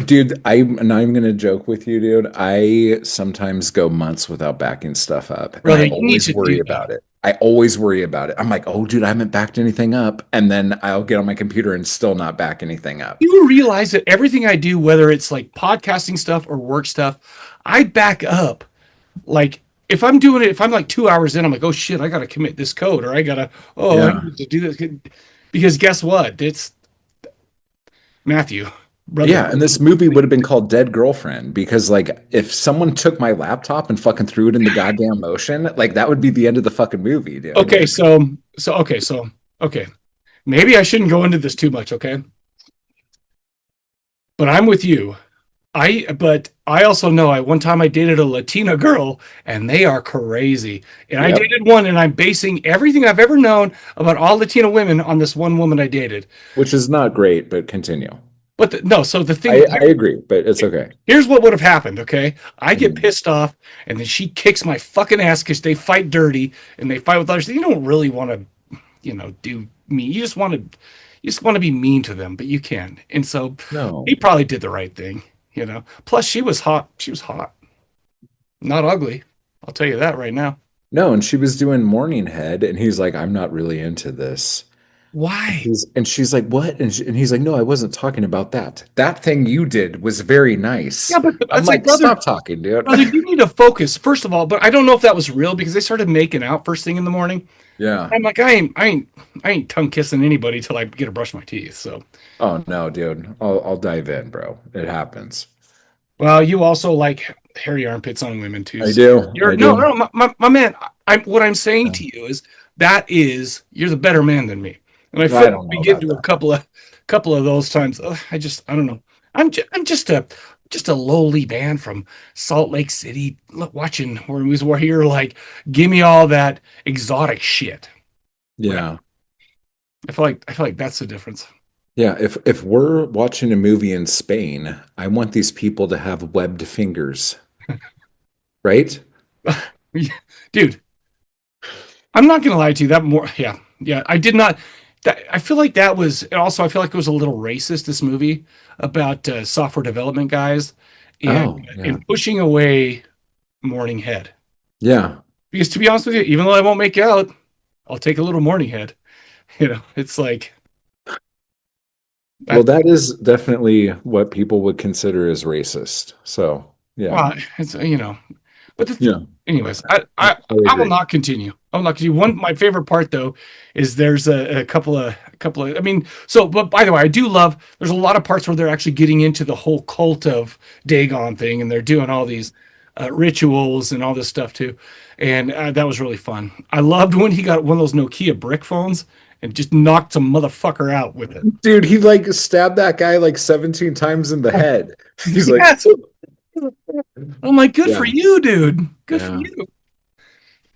Dude, I'm not even going to joke with you, dude. I sometimes go months without backing stuff up. Brother, I always worry about it. I always worry about it. I'm like, oh, dude, I haven't backed anything up. And then I'll get on my computer and still not back anything up. You realize that everything I do, whether it's like podcasting stuff or work stuff, I back up. Like if I'm doing it, if I'm like 2 hours in, I'm like, oh shit, I got to commit this code or I need to do this. Because guess what? It's Matthew. Brother. Yeah, and this movie would have been called Dead Girlfriend because, like, if someone took my laptop and fucking threw it in the goddamn ocean, like, that would be the end of the fucking movie, dude. Okay, so, maybe I shouldn't go into this too much, okay? But I'm with you. But I also know one time I dated a Latina girl, and they are crazy. And I dated one, and I'm basing everything I've ever known about all Latina women on this one woman I dated. Which is not great, but continue. But so the thing, I agree, but it's okay. Here's what would have happened. Okay, I get pissed off, and then she kicks my fucking ass because they fight dirty and they fight with others. You don't really want to, do mean. You just want to be mean to them, but you can. And so he probably did the right thing. Plus she was hot. She was hot, not ugly. I'll tell you that right now. No, and she was doing morning head, and he's like, I'm not really into this. Why? And she's like, what? And he's like, no, I wasn't talking about that. That thing you did was very nice. Yeah, but I'm like, brother, stop talking, dude. Brother, you need to focus, first of all. But I don't know if that was real because they started making out first thing in the morning. Yeah. I'm like, I ain't tongue kissing anybody till I get to brush my teeth. So. Oh no, dude. I'll dive in, bro. It happens. Well, you also like hairy armpits on women too. I do. No, my man. What I'm saying to you is you're the better man than me. And I feel we get into a couple of those times. I don't know. I'm just a lowly man from Salt Lake City watching horror movies where you're like, give me all that exotic shit. Yeah. I feel like that's the difference. Yeah, if we're watching a movie in Spain, I want these people to have webbed fingers. Right? Dude. I'm not gonna lie to you. Yeah. I did not. I feel like that was, and also I feel like it was a little racist, this movie, about software development guys and pushing away morning head. Yeah. Because to be honest with you, even though I won't make out, I'll take a little morning head. It's like, Well, that is definitely what people would consider as racist. So, yeah. Well, it's but Yeah. anyways, I I will agree. not continue. I will not continue. One my favorite part though is there's a couple of I mean, so but by the way, I do love there's a lot of parts where they're actually getting into the whole cult of Dagon thing and they're doing all these rituals and all this stuff too. And that was really fun. I loved when he got one of those Nokia brick phones and just knocked some motherfucker out with it. Dude, he like stabbed that guy like 17 times in the head. He's like, Yes. I'm like, good for Yeah. you, dude. Good for Yeah. you.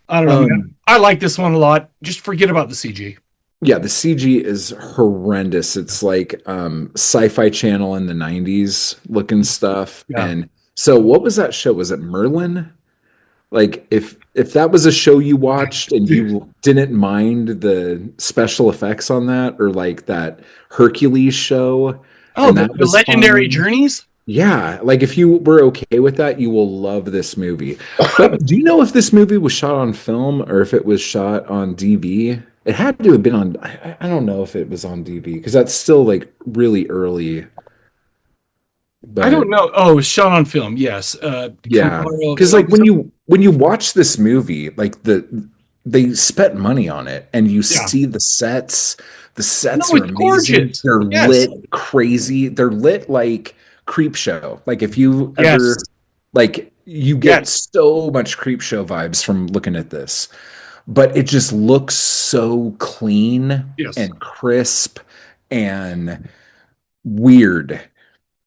I don't know, man. I like this one a lot. Just forget about the CG. Yeah, the CG is horrendous. It's like Sci-Fi Channel in the 90s looking stuff. Yeah. And so what was that show? Was it Merlin? Like if that was a show you watched and you didn't mind the special effects on that, or like that Hercules show, Oh, and the, that the was Legendary fun. Journeys? Yeah, like if you were okay with that, you will love this movie. But do you know if this movie was shot on film or if it was shot on DV? It had to have been on. I don't know if it was on DV because that's still like really early. I But don't know. Oh, it was shot on film. Yes. yeah, Camaro- because like when you watch this movie, like they spent money on it, and you Yeah. see the sets. The sets No, are it's amazing. gorgeous. They're Yes. lit crazy. They're lit like Creep Show. Like if you ever Yes. like you get Yes. so much Creep Show vibes from looking at this, but it just looks so clean Yes. and crisp and weird.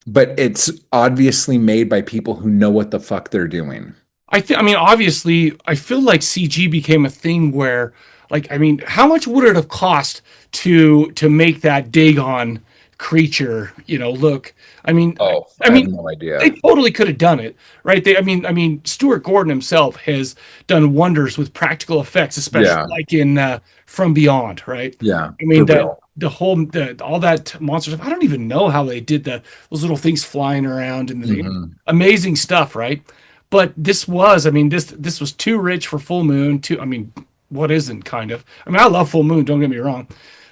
But it's obviously made by people who know what the fuck they're doing. I mean, obviously, I feel like CG became a thing where, like, I mean, how much would it have cost to make that Dagon creature, look? I mean, Oh, I I have mean, no idea. they totally could have done it, right? I mean, Stuart Gordon himself has done wonders with practical effects, especially Yeah. like in From Beyond, right? Yeah, I mean, for real. all that monster stuff. I don't even know how they did those little things flying around and the Mhm. amazing stuff, right? But this was too rich for Full Moon. I mean, what isn't kind of? I mean, I love Full Moon. Don't get me wrong,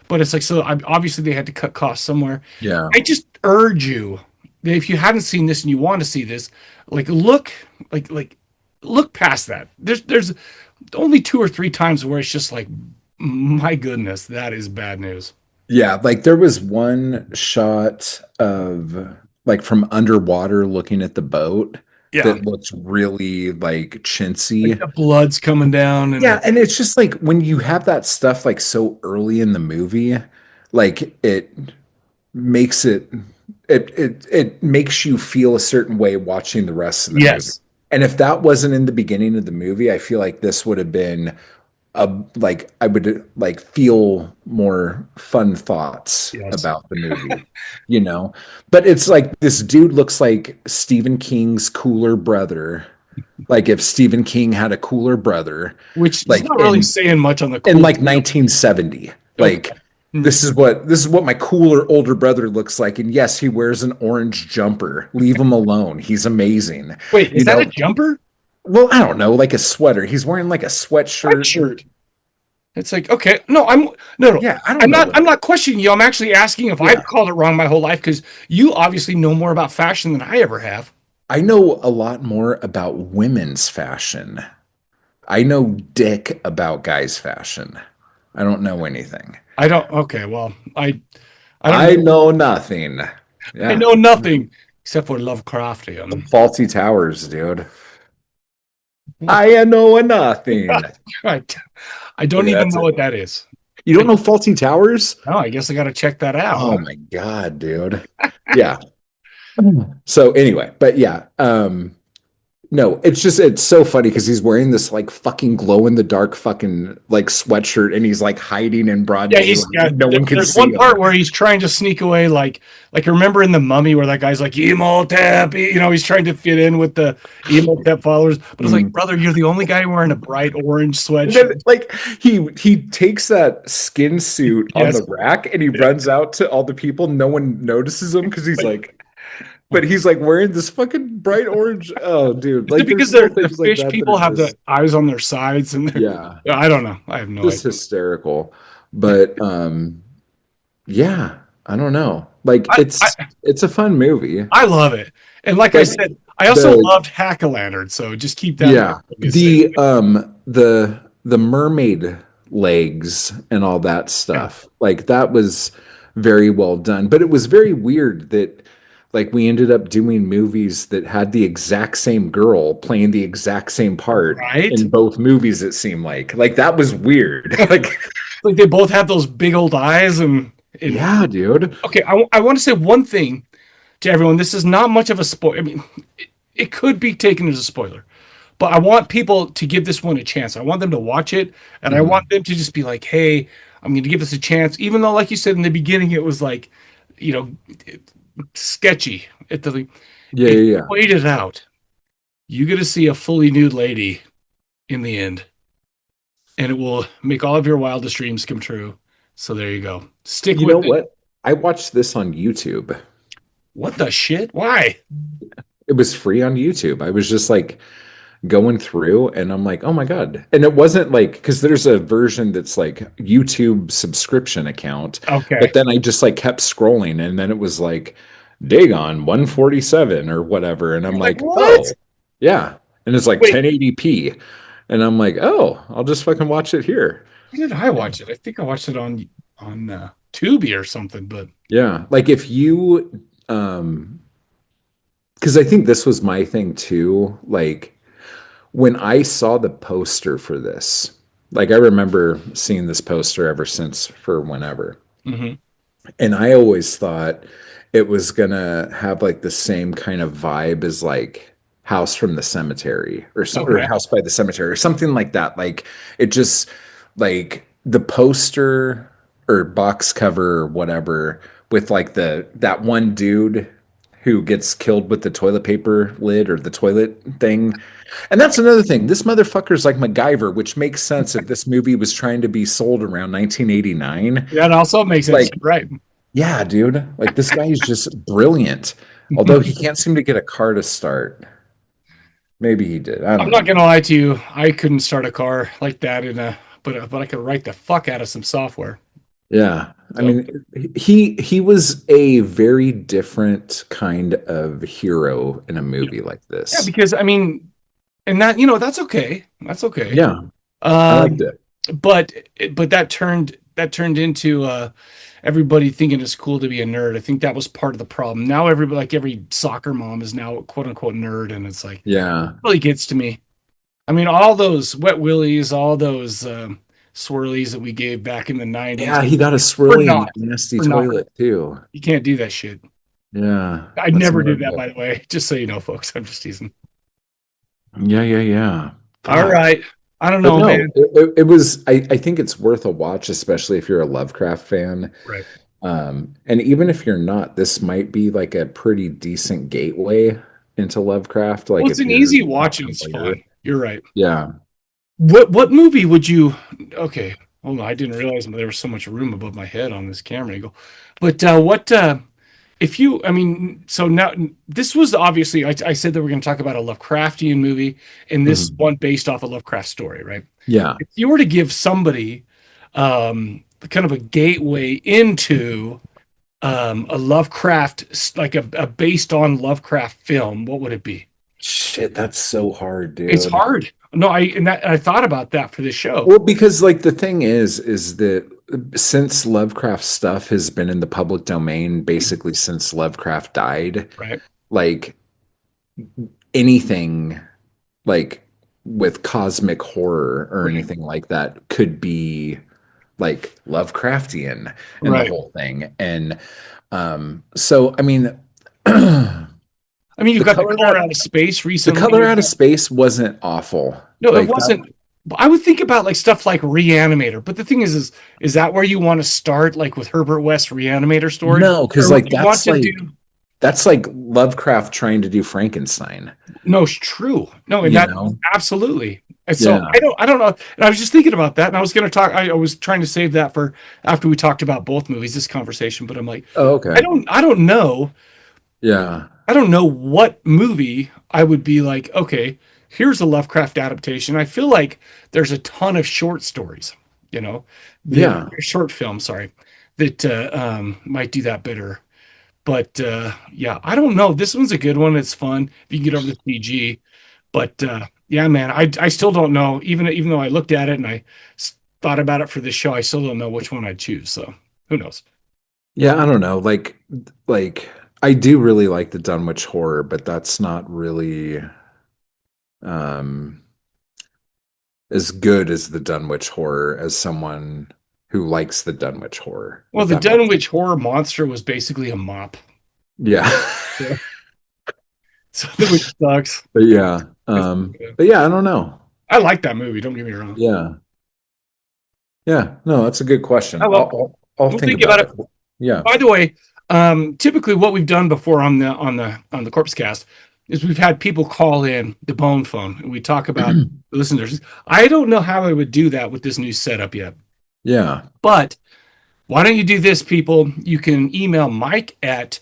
but it's like obviously they had to cut costs somewhere. Yeah. I just urge you that if you haven't seen this and you want to see this, look look past that. There's only 2 or 3 times where it's just like, my goodness, that is bad news. Yeah, like there was one shot of like from underwater looking at the boat Yeah, that looks really like chintzy. the blood's coming down, and Yeah, and it's just like when you have that stuff like so early in the movie, like it makes it makes you feel a certain way watching the rest of the movie. yes, And if that wasn't in the beginning of the movie, I feel like this would have been like I would like feel more fun thoughts Yes. about the movie. But it's like this dude looks like Stephen King's cooler brother. Like if Stephen King had a cooler brother, which is like not really in, saying much on the in like 1970. Like this is what my cooler older brother looks like. And yes, he wears an orange jumper. Leave him alone. He's amazing. Wait, is You that know, a jumper? Well, I don't know, like a sweater. He's wearing like a sweatshirt. Shirt. It's like, okay, no. Yeah, I don't I'm know not. what- I'm not questioning you. I'm actually asking if I've called it wrong my whole life because you obviously know more about fashion than I ever have. I know a lot more about women's fashion. I know dick about guys' fashion. I don't know anything. I don't. Okay, well, I I don't know nothing. Yeah. I know nothing except for Lovecraftian. Faulty Towers, dude. I know nothing. Right. I don't Okay, even that's know it. what that is. You don't know Faulty Towers? Oh, I guess I got to check that out. Oh my God, dude. Yeah. So anyway, but yeah, no, it's so funny because he's wearing this like fucking glow in the dark fucking like sweatshirt and he's like hiding in broad Yeah, daylight. No one can there's see one him. part where he's trying to sneak away, like remember in the Mummy where that guy's like Imhotep, he's trying to fit in with the Imhotep followers, but it's like, brother, you're the only guy wearing a bright orange And sweatshirt. then, like he takes that skin suit on Yes. the rack and he runs out to all the people. No one notices him because he's like, but he's like wearing this fucking bright orange. Oh, dude! Is it because there's the things like fish that people are have just- the eyes on their sides and yeah, I don't know. I have no just idea. hysterical. But yeah, I don't know. Like I, I it's a fun movie. I love it, and like I Like said, I also the loved Hack-A-Lantern. So just keep that in mind yeah, when you say it. the mermaid legs and all that Yeah, stuff. Like that was very well done, but it was very weird that like we ended up doing movies that had the exact same girl playing the exact same part right. in both movies, it seemed like that was weird. Like Like they both have those big old eyes, and yeah, dude. okay, I want to say one thing to everyone. This is not much of a spoiler. I mean, it could be taken as a spoiler, but I want people to give this one a chance. I want them to watch it, and I Mhm. want them to just be like, "Hey, I'm going to give this a chance," even though, like you said in the beginning, it was like, you know, sketchy. Yeah, If yeah, you yeah. wait it out, you get to see a fully nude lady in the end, and it will make all of your wildest dreams come true. So there you go. Stick You know with it. what? I watched this on YouTube. What the shit? Why? It was free on YouTube. I was just like going through and I'm like, oh my God. And it wasn't like, because there's a version that's like YouTube subscription account, Okay. but then I just like kept scrolling and then it was like Dagon 147 or whatever. And I'm You're like, like, what? oh, yeah. And it's like Wait, 1080p. And I'm like, oh, I'll just fucking watch it here. where did I watch it? I think I watched it on Tubi or something. But Yeah. Like if you, because I think this was my thing too. Like, when I saw the poster for this, like I remember seeing this poster ever since for whenever. mhm. And I always thought it was gonna have like the same kind of vibe as like House from the Cemetery or Okay, House by the Cemetery or something like that. Like it just like the poster or box cover or whatever with like the that one dude who gets killed with the toilet paper lid or the toilet thing. And that's another thing. This motherfucker's like MacGyver, which makes sense if this movie was trying to be sold around 1989. that also makes sense. Like, You're right. yeah, dude. Like this guy is just brilliant. Although he can't seem to get a car to start. Maybe he did. I I'm don't not know. gonna lie to you. I couldn't start a car like that but I could write the fuck out of some software. Yeah. I So mean, he was a very different kind of hero in a yeah, movie like yeah, this. because I mean, and that that's okay. That's okay. Yeah, I liked Um, it. but that turned into everybody thinking it's cool to be a nerd. I think that was part of the problem. Now everybody, like every soccer mom, is now a quote unquote nerd, and it's like Yeah. really gets to me. I mean, all those wet willies, all those swirlies that we gave back in the '90s Yeah, he got a were swirly and not. nasty We're not. toilet too. You can't do that shit. Yeah, I that's never another did that, deal. by the way. Just so you know, folks. I'm just teasing. Yeah, yeah, yeah. All Fuck. right. I don't But know, no, man. it was, I think it's worth a watch, especially if you're a Lovecraft fan. Right. And even if you're not, this might be like a pretty decent gateway into Lovecraft. Well, Like it's if an you're easy not watch and it's familiar. fun. You're right. Yeah. What movie would you? Okay, hold on. I didn't realize there was so much room above my head on this camera angle. But what if you? I mean, so now this was obviously I said that we're going to talk about a Lovecraftian movie, and this Mhm. one based off a Lovecraft story, right? Yeah. If you were to give somebody kind of a gateway into a Lovecraft, like a based on Lovecraft film, what would it be? Shit, that's so hard, It's dude. hard. No, I thought about that for this show. Well, because like the thing is that since Lovecraft stuff has been in the public domain basically since Lovecraft died, Right. like anything like with cosmic horror or Right. anything like that could be like Lovecraftian and the Right. whole thing. And so I mean the I mean, you've got the color color out out of space the recently. color out of space wasn't awful. No, it Like that wasn't. But I would think about like stuff like Reanimator. But the thing is that where you want to start, like with Herbert West's Reanimator story, no, because or would like you want to do? that's like Lovecraft trying to do Frankenstein, No, it's true. No, and you that know? absolutely. And so Yeah. I don't know. And I was just thinking about that, and I was going to talk. I was trying to save that for after we talked about both movies, this conversation. But I'm like, Oh, okay. I don't know. Yeah. I don't know what movie I would be like, okay, here's a Lovecraft adaptation. I feel like there's a ton of short stories, you know, Yeah. short films, sorry, that might do that better. But yeah, I don't know. This one's a good one. It's fun if you can get over the CG. But yeah, man, I still don't know. Even though I looked at it and thought about it for this show, I still don't know which one I'd choose. So who knows? Yeah, I don't know. Like I do really like the Dunwich Horror, but that's not really um as good as the Dunwich Horror as someone who likes the Dunwich Horror. Well, if the that makes- Dunwich Horror monster was basically a mop. Yeah. So which sucks. But yeah. But yeah, I don't know. I like that movie. Don't get me wrong. Yeah. Yeah. No, that's a good question. I love- I'll We'll think about it. Yeah. By the way, typically what we've done before on the Corpse Cast is we've had people call in the bone phone and we talk about the listeners. I don't know how I would do that with this new setup yet. Yeah. But why don't you do this, people? You can email Mike at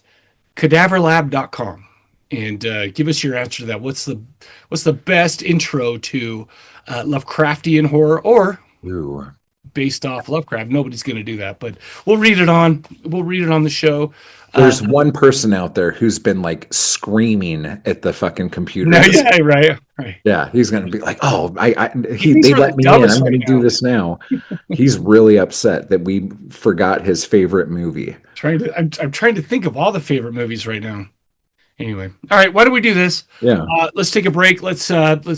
cadaverlab.com and give us your answer to that. What's the best intro to Lovecraftian horror or Ooh. based off Lovecraft? Nobody's going to do that, but we'll read it on the show. There's one person out there who's been like screaming at the fucking computer. Yeah, right. Yeah, he's gonna be like, "Oh, He they thinks we're let the me in. dumbest I'm gonna right do now." this now." He's really upset that we forgot his favorite movie. I'm trying to think of all the favorite movies right now. Anyway, all right. Why don't we do this? Yeah. Let's take a break. Let's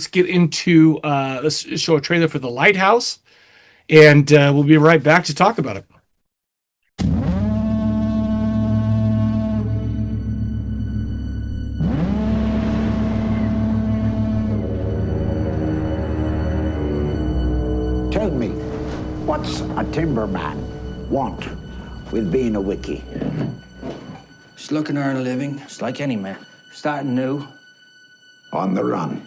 get into let's show a trailer for the Lighthouse, and we'll be right back to talk about it. Tell me, what's a timberman want with being a wiki? Just looking to earn a living, just like any man. Starting new. On the run.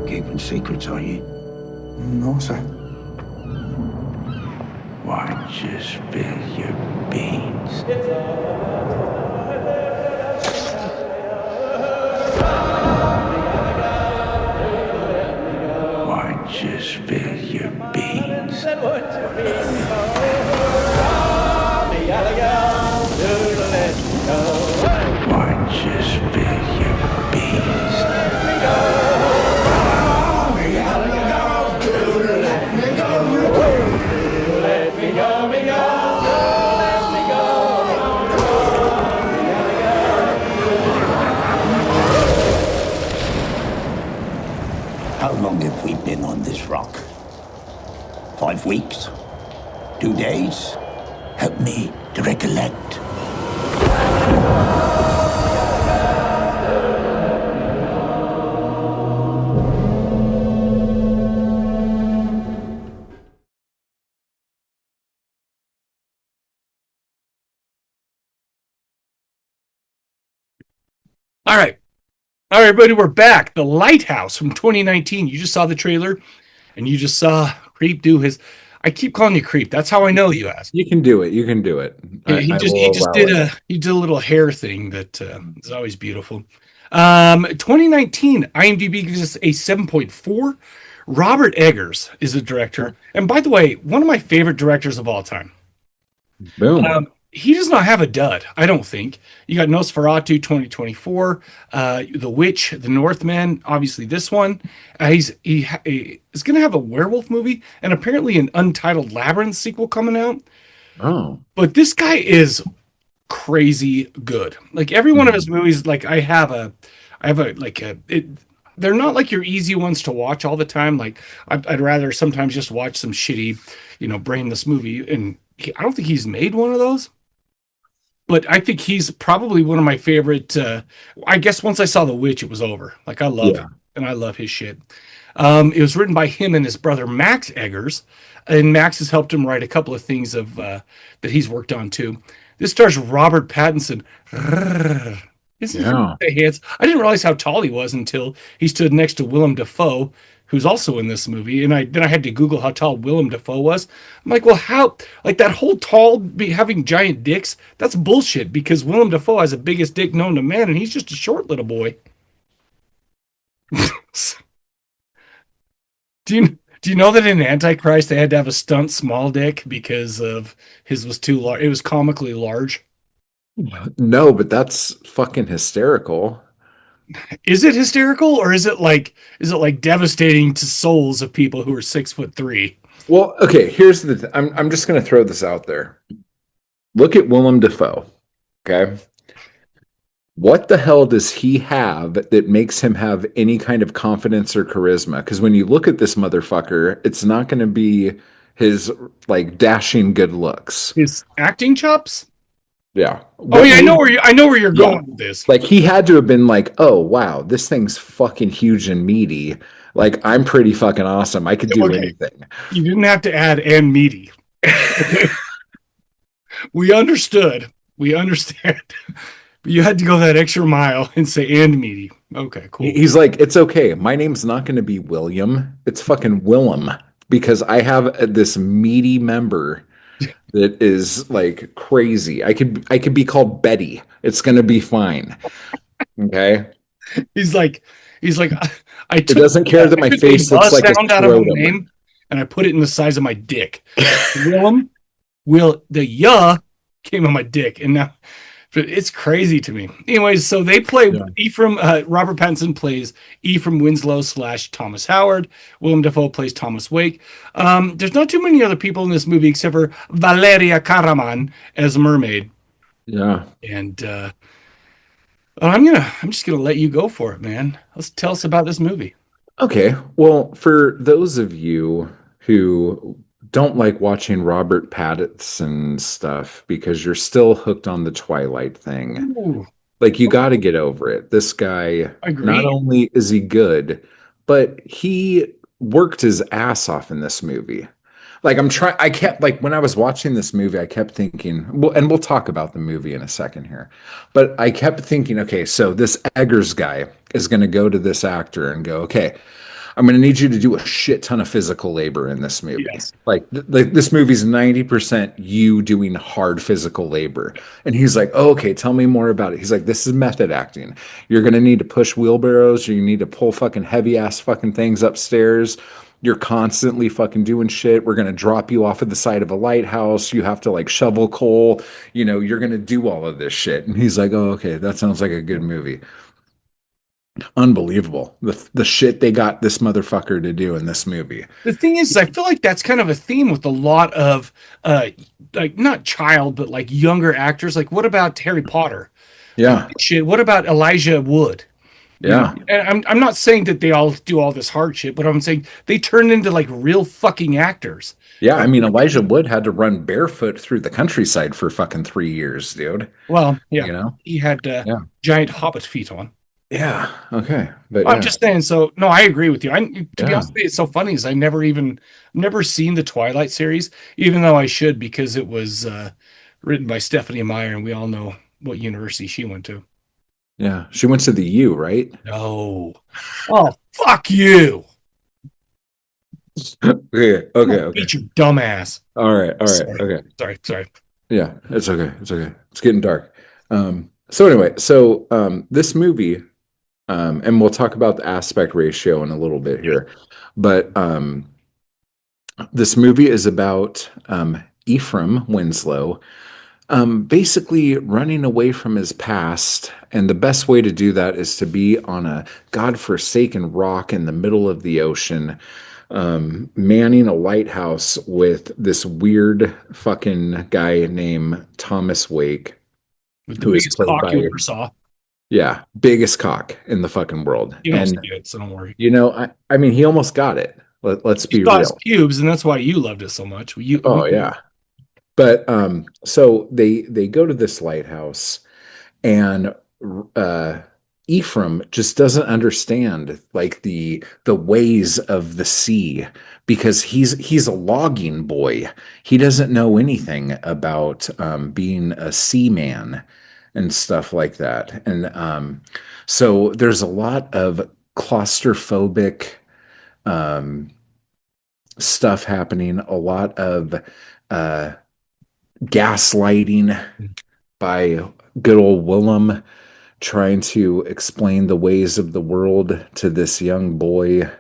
Keeping secrets, are you? No, sir. Why don't you spill your beans? Why don't you spill your beans? Why don't you spill your beans? How long have we been on this rock? 5 weeks? 2 days? Help me to recollect. All right, everybody, we're back. The Lighthouse from 2019. You just saw the trailer, and you just saw Creep do his. I keep calling you Creep. That's how I know you asked. You can do it. You can do it. Yeah, he just did a little hair thing that is always beautiful. 2019 IMDb gives us a 7.4. Robert Eggers is the director, and by the way, one of my favorite directors of all time. Boom. He does not have a dud, I don't think. You got Nosferatu 2024, The Witch, The Northman, obviously this one. He's going to have a werewolf movie and apparently an Untitled Labyrinth sequel coming out. Oh. But this guy is crazy good. Like every one of his movies, like they're not like your easy ones to watch all the time. Like I'd rather sometimes just watch some shitty, brainless movie. And I don't think he's made one of those. But I think he's probably one of my favorite. I guess once I saw The Witch, it was over. Like I love him, and I love his shit. It was written by him and his brother Max Eggers, and Max has helped him write a couple of things that he's worked on too. This stars Robert Pattinson. Isn't he handsome? I didn't realize how tall he was until he stood next to Willem Dafoe, who's also in this movie. And then I had to Google how tall Willem Dafoe was. I'm like, well, how? Like that whole having giant dicks, that's bullshit because Willem Dafoe has the biggest dick known to man, and he's just a short little boy. Do Do you know that in Antichrist they had to have a stunt small dick because of his was too large? It was comically large. No, but that's fucking hysterical. Is it hysterical or is it like devastating to souls of people who are 6'3"? Well, okay, here's I'm just gonna throw this out there. Look at Willem Dafoe. Okay. What the hell does he have that makes him have any kind of confidence or charisma? Because when you look at this motherfucker, it's not going to be his like dashing good looks. His acting chops? Yeah. Oh yeah, I know where you're going with this. Like he had to have been like, oh wow, this thing's fucking huge and meaty. Like I'm pretty fucking awesome. I could do anything. You didn't have to add and meaty. We understood. We understand. But you had to go that extra mile and say and meaty. Okay, cool. He's like, it's okay. My name's not going to be William. It's fucking Willem because I have this meaty member that is like crazy. I could be called Betty. It's going to be fine. Okay. He's like, I took, it doesn't care that my face looks like a sound out of my name, and I put it in the size of my dick. Willem, the ya came on my dick, and now it's crazy to me. Anyways, so they play Ephraim. Robert Pattinson plays Ephraim Winslow / Thomas Howard. Willem Dafoe plays Thomas Wake. There's not too many other people in this movie except for Valeria Karaman as Mermaid. Yeah, and I'm just gonna let you go for it, man. Let's tell us about this movie. Okay, well, for those of you who don't like watching Robert Pattinson stuff because you're still hooked on the Twilight thing. Ooh. Like you got to get over it. This guy, not only is he good, but he worked his ass off in this movie. Like I kept like when I was watching this movie, I kept thinking, well, and we'll talk about the movie in a second here, but I kept thinking, okay, so this Eggers guy is going to go to this actor and go, okay, I'm going to need you to do a shit ton of physical labor in this movie. Yes. Like this movie's 90% you doing hard physical labor. And he's like, oh, okay, tell me more about it. He's like, this is method acting. You're going to need to push wheelbarrows. You need to pull fucking heavy ass fucking things upstairs. You're constantly fucking doing shit. We're going to drop you off at the side of a lighthouse. You have to like shovel coal. You know, you're going to do all of this shit. And he's like, oh, okay, that sounds like a good movie. Unbelievable. The shit they got this motherfucker to do in this movie. The thing is, I feel like that's kind of a theme with a lot of like not child, but like younger actors. Like what about Harry Potter? Yeah. Shit. What about Elijah Wood? Yeah. And I'm not saying that they all do all this hard shit, but I'm saying they turn into like real fucking actors. Yeah, I mean Elijah Wood had to run barefoot through the countryside for fucking 3 years, dude. Well, yeah. You know? He had giant hobbit feet on. Yeah. Okay. But I'm just saying. So no, I agree with you. To be honest with you, it's so funny is I never seen the Twilight series, even though I should because it was written by Stephanie Meyer, and we all know what university she went to. Yeah, she went to the U, right? No. Oh, fuck you. Okay. Beat your dumbass. All right. Okay. Sorry. Yeah, it's okay. It's getting dark. So anyway, this movie, and we'll talk about the aspect ratio in a little bit here, but this movie is about Ephraim Winslow basically running away from his past, and the best way to do that is to be on a godforsaken rock in the middle of the ocean, manning a lighthouse with this weird fucking guy named Thomas Wake. With the biggest cock you ever saw. Yeah, biggest cock in the fucking world. You don't see it, so don't worry. You know, I mean, he almost got it. Let's be real. His pubes, and that's why you loved it so much. Yeah. But so they go to this lighthouse, and Ephraim just doesn't understand like the ways of the sea because he's a logging boy. He doesn't know anything about being a seaman and stuff like that. And so there's a lot of claustrophobic stuff happening, a lot of gaslighting by good old Willem, trying to explain the ways of the world to this young boy.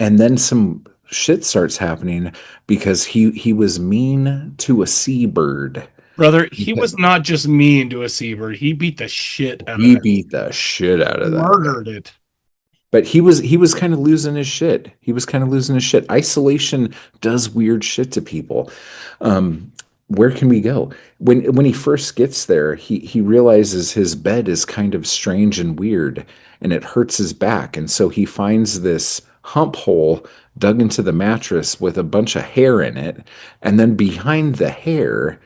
and then some shit starts happening because he was mean to a seabird. Brother, he was not just mean to a seabird. He beat the shit out of He that. beat the shit out of that guy. Murdered it. But he was kind of losing his shit. He was kind of losing his shit. Isolation does weird shit to people. Where can we go? When he first gets there, he realizes his bed is kind of strange and weird, and it hurts his back. And so he finds this hump hole dug into the mattress with a bunch of hair in it. And then behind the hair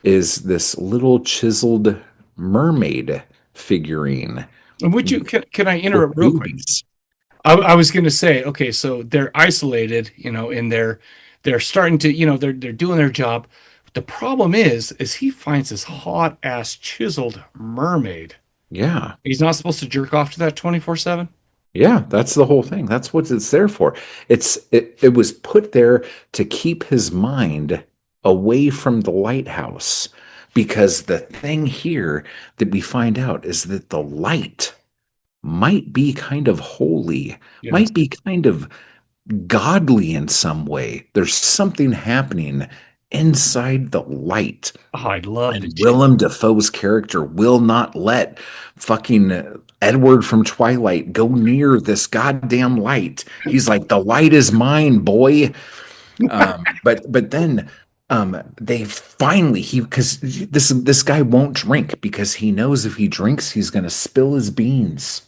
is this little chiseled mermaid figurine. And would you can I interrupt real quick? I was going to say, okay, so they're isolated, and they're starting to, they're doing their job. The problem is he finds this hot ass chiseled mermaid. Yeah, he's not supposed to jerk off to that 24/7. Yeah, that's the whole thing. That's what it's there for. It was put there to keep his mind away from the lighthouse, because the thing here that we find out is that the light might be kind of holy, Yes. might be kind of godly in some way. There's something happening inside the light. Oh, I love And it. Willem Dafoe's character will not let fucking Edward from Twilight go near this goddamn light. He's like, the light is mine, boy. But then they finally because this guy won't drink because he knows if he drinks he's gonna spill his beans.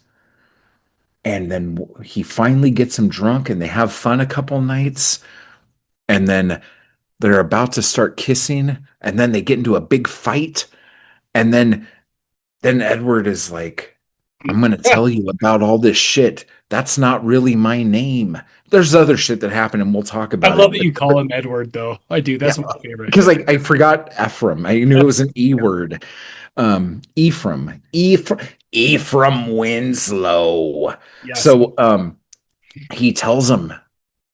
And then he finally gets him drunk, and they have fun a couple nights, and then they're about to start kissing, and then they get into a big fight, and then Edward is like, I'm going to tell you about all this shit. That's not really my name. There's other shit that happened, and we'll talk about it. I love that you call him Edward, though. I do. That's my favorite. Because I forgot Ephraim. I knew it was an E word. Ephraim Winslow. Yes. So he tells him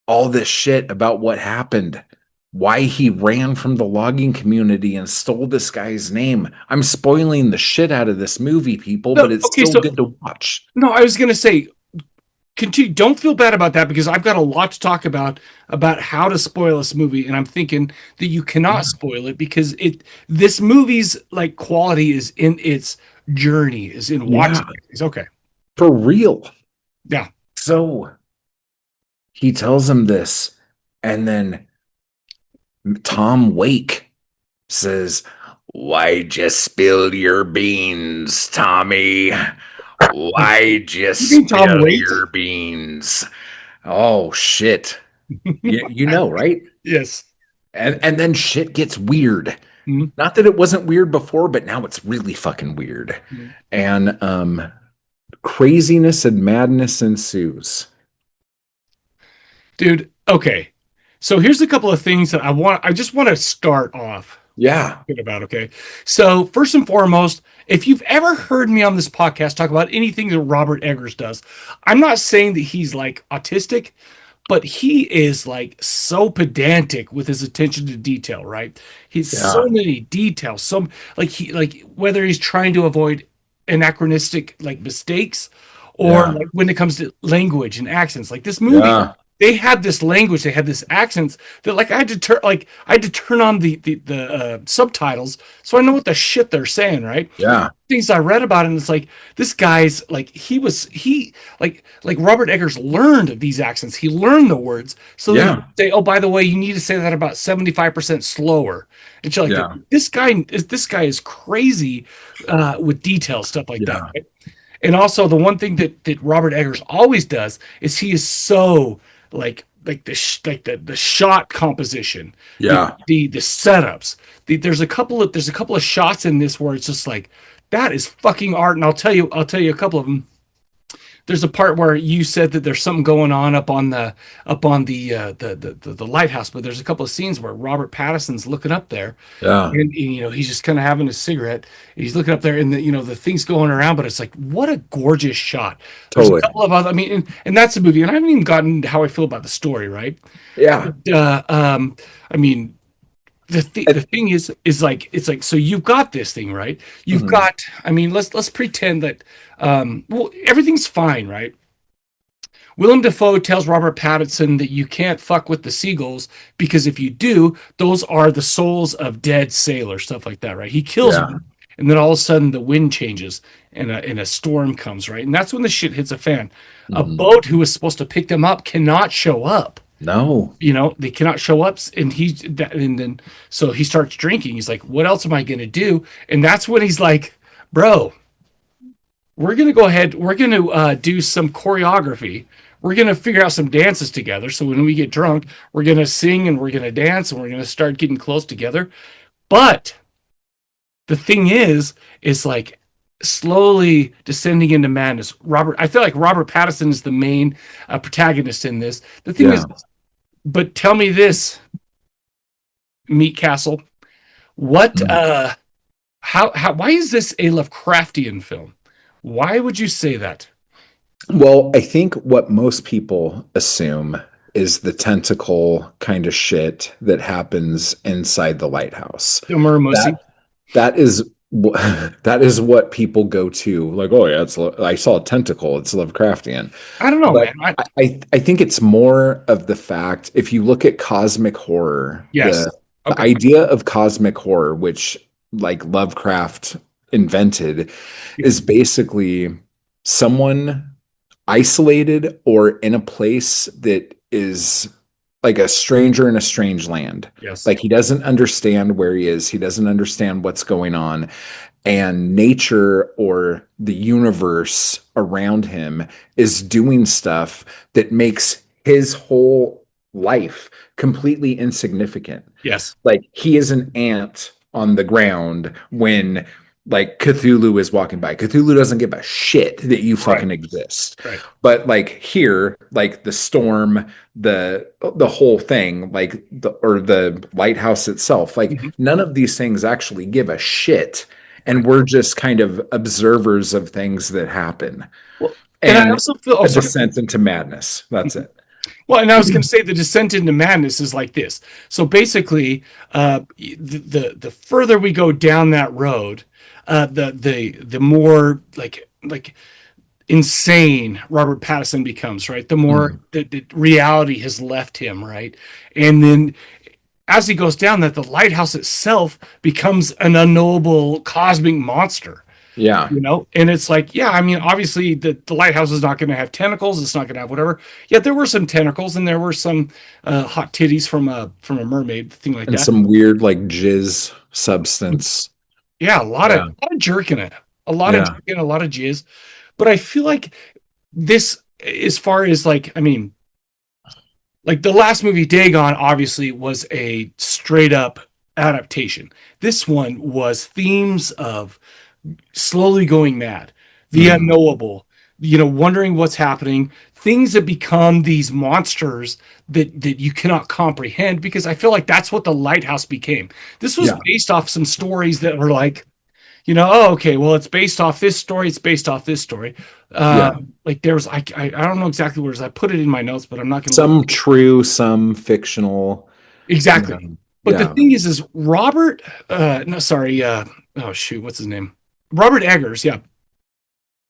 all this shit about what happened, why he ran from the logging community and stole this guy's name. I'm spoiling the shit out of this movie, people, but it's still good to watch. No, I was going to say, continue. Don't feel bad about that, because I've got a lot to talk about how to spoil this movie, and I'm thinking that you cannot spoil it, because this movie's like quality is in its journey, is in watching it. It's okay. For real. Yeah. So he tells him this, and then Tom Wake says, "Why'd you spill your beans, Tommy? Why'd you spill your beans?" Oh, shit. you know, right? Yes. And then shit gets weird. Mm-hmm. Not that it wasn't weird before, but now it's really fucking weird. Mm-hmm. And craziness and madness ensues. Dude, okay. So here's a couple of things that I just want to start off. Yeah. About, okay. So first and foremost, if you've ever heard me on this podcast talk about anything that Robert Eggers does, I'm not saying that he's like autistic, but he is like so pedantic with his attention to detail, right? He's so many details, whether he's trying to avoid anachronistic like mistakes, or like when it comes to language and accents, like this movie. They had this language, they had this accents that like I had to turn on the subtitles so I know what the shit they're saying, right? Yeah. Things I read about him, it's like this guy's like like Robert Eggers learned these accents. He learned the words. So they say, oh, by the way, you need to say that about 75% slower. And you're like, this guy is crazy with detail, stuff like that. Right? And also the one thing that Robert Eggers always does is he is so like the shot composition, the setups. There's a couple of shots in this where it's just like, that is fucking art. And I'll tell you a couple of them. There's a part where you said that there's something going on up on the lighthouse, but there's a couple of scenes where Robert Pattinson's looking up there, and he's just kind of having a cigarette. And he's looking up there, and the thing's going around, but it's like, what a gorgeous shot. There's a couple of other, and that's a movie, and I haven't even gotten how I feel about the story, right? Yeah. But, the thing is like, it's like, so you've got this thing, right? You've got, let's pretend that, everything's fine, right? Willem Dafoe tells Robert Pattinson that you can't fuck with the seagulls because if you do, those are the souls of dead sailors, stuff like that, right? He kills one, and then all of a sudden the wind changes and a storm comes, right? And that's when the shit hits a fan. A boat who was supposed to pick them up cannot show up. No. They cannot show up, and then so he starts drinking. He's like, "What else am I going to do?" And that's when he's like, "Bro, we're going to go ahead. We're going to do some choreography. We're going to figure out some dances together. So when we get drunk, we're going to sing and we're going to dance and we're going to start getting close together." But the thing is like slowly descending into madness. I feel like Robert Pattinson is the main protagonist in this. The thing is, but tell me this, Meat Castle, what, why is this a Lovecraftian film? Why would you say that? Well, I think what most people assume is the tentacle kind of shit that happens inside the lighthouse. That is what people go to. Like, oh yeah, I saw a tentacle. It's Lovecraftian. I don't know, but man. I think it's more of the fact, if you look at cosmic horror, the idea of cosmic horror, which like Lovecraft invented, is basically someone isolated or in a place that is like a stranger in a strange land. Yes. Like he doesn't understand where he is. He doesn't understand what's going on. And nature or the universe around him is doing stuff that makes his whole life completely insignificant. Yes. Like he is an ant on the ground when like Cthulhu is walking by. Cthulhu doesn't give a shit that you fucking exist. Right. But like here, like the storm, the whole thing, like the lighthouse itself, like none of these things actually give a shit. And we're just kind of observers of things that happen. Well, and I also feel a descent into madness. That's it. Well, and I was going to say the descent into madness is like this. So basically, the further we go down that road, the more like insane Robert Pattinson becomes, right? The more the reality has left him, right? And then as he goes down that, the lighthouse itself becomes an unknowable cosmic monster. Yeah. And it's like, yeah, I mean, obviously the lighthouse is not going to have tentacles. It's not going to have whatever. Yet there were some tentacles and there were some hot titties from a mermaid, thing like that. And some weird like jizz substance. Yeah, a lot of jerk in it. A lot of jerk in it, a lot of jizz. But I feel like this, as far as like, I mean, like the last movie, Dagon, obviously was a straight up adaptation. This one was themes of slowly going mad, the unknowable, wondering what's happening, things that become these monsters that you cannot comprehend, because I feel like that's what the Lighthouse became. This was based off some stories that were like, oh, okay, well, it's based off this story, it's based off this story. Like there was, I don't know exactly where it is. I put it in my notes, but I'm not going to. Some true, some fictional. Exactly. But the thing is Robert, oh shoot, what's his name? Robert Eggers, yeah.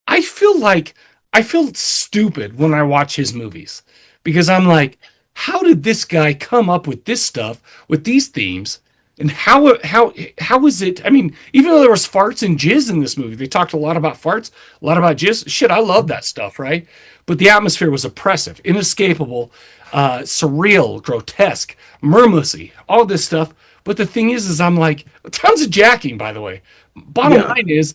I feel stupid when I watch his movies because I'm like, how did this guy come up with this stuff, with these themes? And how is it? I mean, even though there was farts and jizz in this movie, they talked a lot about farts, a lot about jizz. Shit, I love that stuff, right? But the atmosphere was oppressive, inescapable, surreal, grotesque, mermlessy, all this stuff. But the thing is I'm like, tons of jacking, by the way. Bottom line is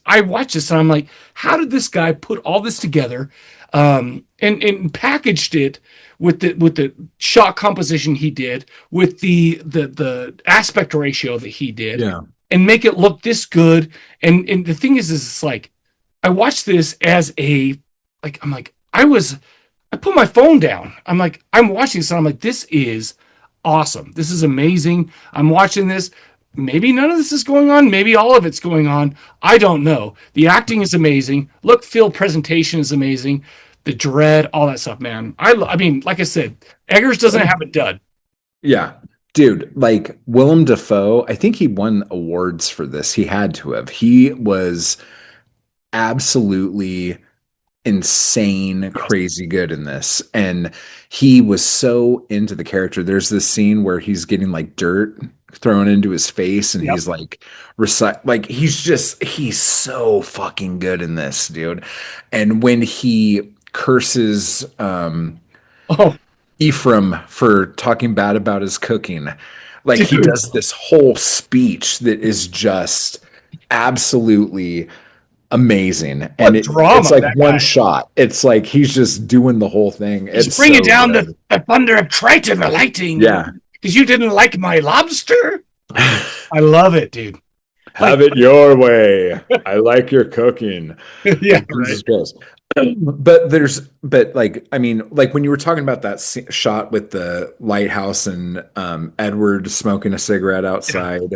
I watch this and I'm like, how did this guy put all this together and packaged it with the shot composition he did, with the aspect ratio that he did, and make it look this good? And the thing is it's like, I watched this as I put my phone down. I'm like, I'm watching this and I'm like, this is awesome. This is amazing. I'm watching this. Maybe none of this is going on. Maybe all of it's going on. I don't know. The acting is amazing. Look, feel, presentation is amazing. The dread, all that stuff, man. I mean, like I said, Eggers doesn't have a dud. Yeah. Dude, like Willem Dafoe, I think he won awards for this. He had to have. He was absolutely insane, crazy good in this. And he was so into the character. There's this scene where he's getting like dirt thrown into his face and he's like he's so fucking good in this, dude. And when he curses Ephraim for talking bad about his cooking, like he does this whole speech that is just absolutely amazing. And it's like one shot. It's like he's just doing the whole thing. He's it's bringing so down good. the thunder of Triton, the lightning. Yeah. Because you didn't like my lobster? I love it, dude. Have it your way. I like your cooking. Yeah, Jesus Christ. But like, I mean, like when you were talking about that shot with the lighthouse and Edward smoking a cigarette outside,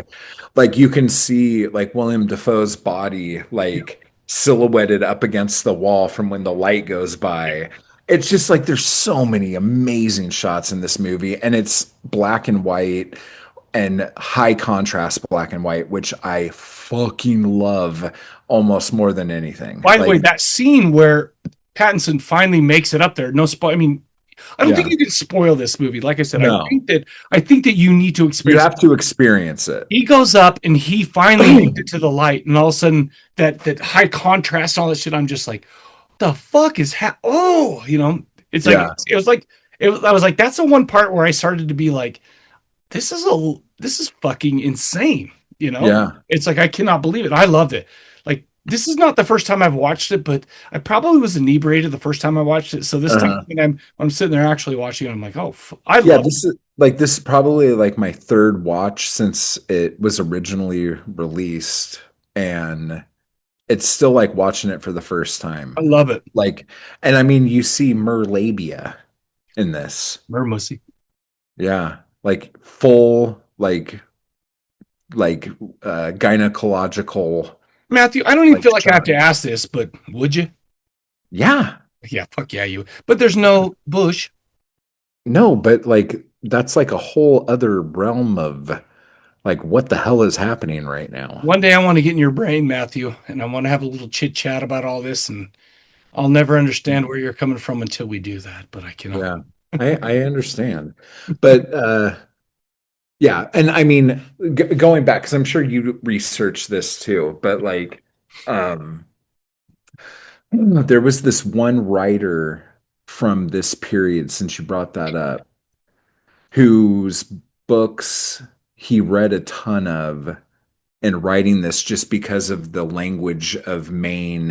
like you can see like William Dafoe's body like silhouetted up against the wall from when the light goes by. It's just like there's so many amazing shots in this movie, and it's black and white and high contrast black and white, which I fucking love almost more than anything. By the way, that scene where Pattinson finally makes it up there, no spoil. I mean, I don't think you can spoil this movie. Like I said, No. I think that you need to experience. You have to experience it. He goes up and he finally makes it to the light, and all of a sudden that high contrast, and all that shit. I'm just like, the fuck is it's like I was like, that's the one part where I started to be like, this is fucking insane, Yeah. It's like I cannot believe it. I loved it. Like, this is not the first time I've watched it, but I probably was inebriated the first time I watched it. So this time when I'm sitting there actually watching it, I'm like, I love it. This is probably like my third watch since it was originally released, and it's still like watching it for the first time. I love it. Like, and I mean, you see Merlabia in this. Mermussy. Yeah. Like full, like gynecological. Matthew, I don't even feel like I have to ask this, but would you? Yeah. Yeah, fuck yeah, you. But there's no bush. No, but like that's like a whole other realm of like what the hell is happening right now. One day I want to get in your brain, Matthew, and I want to have a little chit chat about all this, and I'll never understand where you're coming from until we do that. But I cannot. Yeah. I understand, but yeah, and I mean, going back, because I'm sure you researched this too, but like, there was this one writer from this period, since you brought that up, whose books he read a ton of in writing this, just because of the language of Maine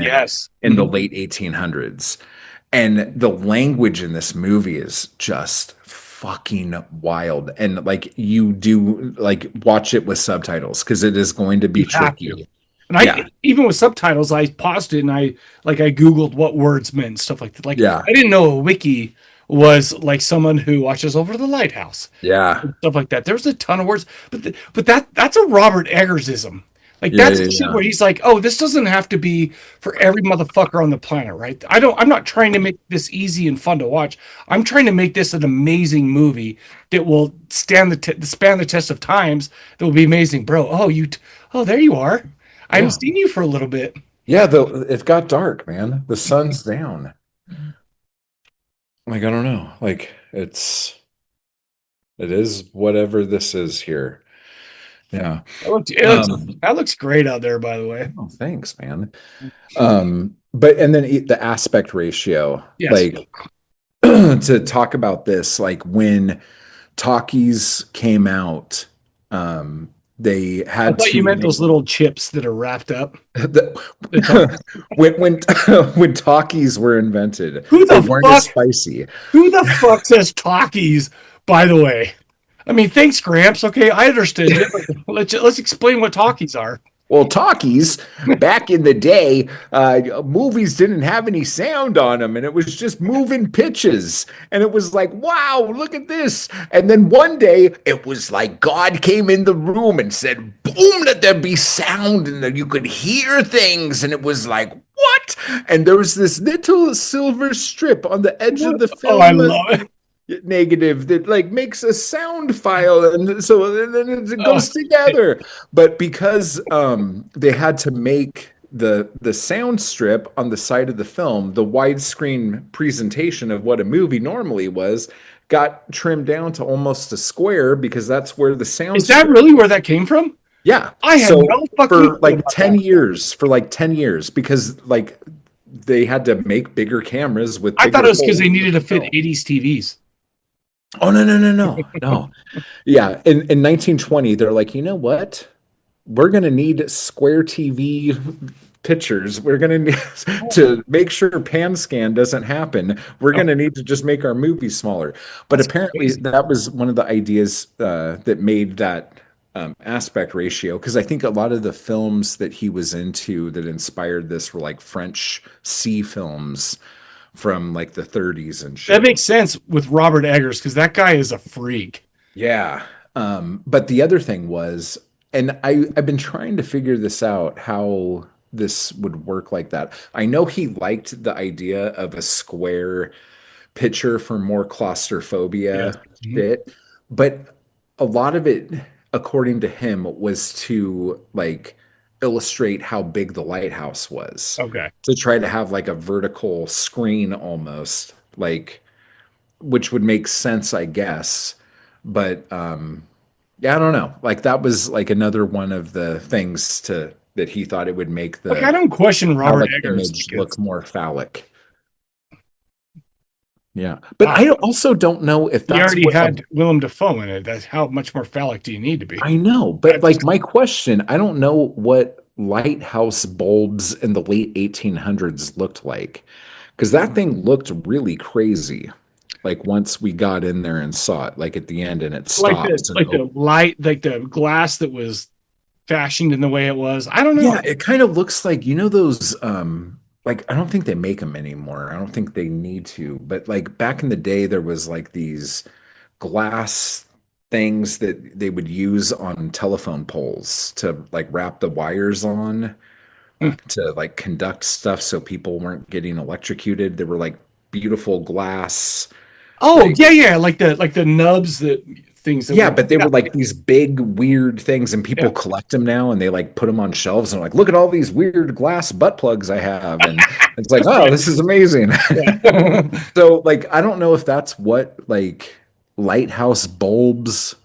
in the late 1800s. And the language in this movie is just fucking wild. And like you do like watch it with subtitles because it is going to be tricky. And I even with subtitles, I paused it and I Googled what words meant and stuff like that. Like I didn't know a wiki was like someone who watches over the lighthouse. Yeah. And stuff like that. There's a ton of words. But that's a Robert Eggersism. Like that's the shit where he's like, oh, this doesn't have to be for every motherfucker on the planet, right? I'm not trying to make this easy and fun to watch. I'm trying to make this an amazing movie that will span the test of times. That will be amazing, bro. Oh, there you are. I haven't seen you for a little bit. Yeah, it got dark, man. The sun's down. Like, I don't know. Like it is whatever this is here. Yeah. That looks great out there, by the way. Oh, thanks, man. But and then the aspect ratio, like to talk about this, like when talkies came out, they had I thought you meant those little chips that are wrapped up. when talkies were invented, they weren't as spicy. Who the fuck says talkies, by the way? I mean, thanks, Gramps. Okay, I understand it. But let's explain what talkies are. Well, talkies, back in the day, movies didn't have any sound on them, and it was just moving pitches. And it was like, wow, look at this. And then one day, it was like God came in the room and said, boom, let there be sound, and then you could hear things. And it was like, what? And there was this little silver strip on the edge of the film. Oh, I love it. Negative that like makes a sound file, and so then it goes together. But because they had to make the sound strip on the side of the film, the widescreen presentation of what a movie normally was, got trimmed down to almost a square because that's where the sound Is that strip. really where that came from? Yeah. I had So no fucking for clue like about 10 that. years, because like they had to make bigger cameras with I bigger thought it was because they holes needed to fit film. 80s TVs. Oh no. Yeah, in 1920 they're like, "You know what? We're going to need square TV pictures. We're going to need to make sure pan scan doesn't happen. We're going to need to just make our movies smaller." But That's apparently crazy. that was one of the ideas that made that aspect ratio, because I think a lot of the films that he was into that inspired this were like French C films from like the 30s and That shit. makes sense with Robert Eggers because that guy is a freak. Yeah. But the other thing was, and I've been trying to figure this out, how this would work like that. I know he liked the idea of a square picture for more Yes. claustrophobia Mhm. shit, but a lot of it, according to him, was to like illustrate how big the lighthouse was. Okay. To try to have like a vertical screen almost, like, which would make sense, I guess. But yeah, I don't know. Like that was like another one of the things to that he thought it would make Like, I the don't question Robert phallic Eggers image because, look more phallic. Yeah. But wow, I also don't know if he that's already what had Willem Dafoe in it. That's how much more phallic do you need to be? I know, but like my question, I don't know what lighthouse bulbs in the late 1800s looked like, because that thing looked really crazy. Like once we got in there and saw it, like at the end, and it stops and Like the light, like the glass that was fashioned in the way it was. I don't know. yeah, it kind of looks like, those like I don't think they make them anymore. I don't think they need to, but like back in the day there was like these glass things that they would use on telephone poles to like wrap the wires on Hmm. to like conduct stuff so people weren't getting electrocuted. They were like beautiful glass, Oh like, yeah, like the nubs that things that yeah, would, but they yeah, were like these big weird things, and yeah. people collect them now, and they like put them on shelves, and like, look at all these weird glass butt plugs I have, and it's like, oh, this is amazing. Yeah. So like, I don't know if that's what like lighthouse bulbs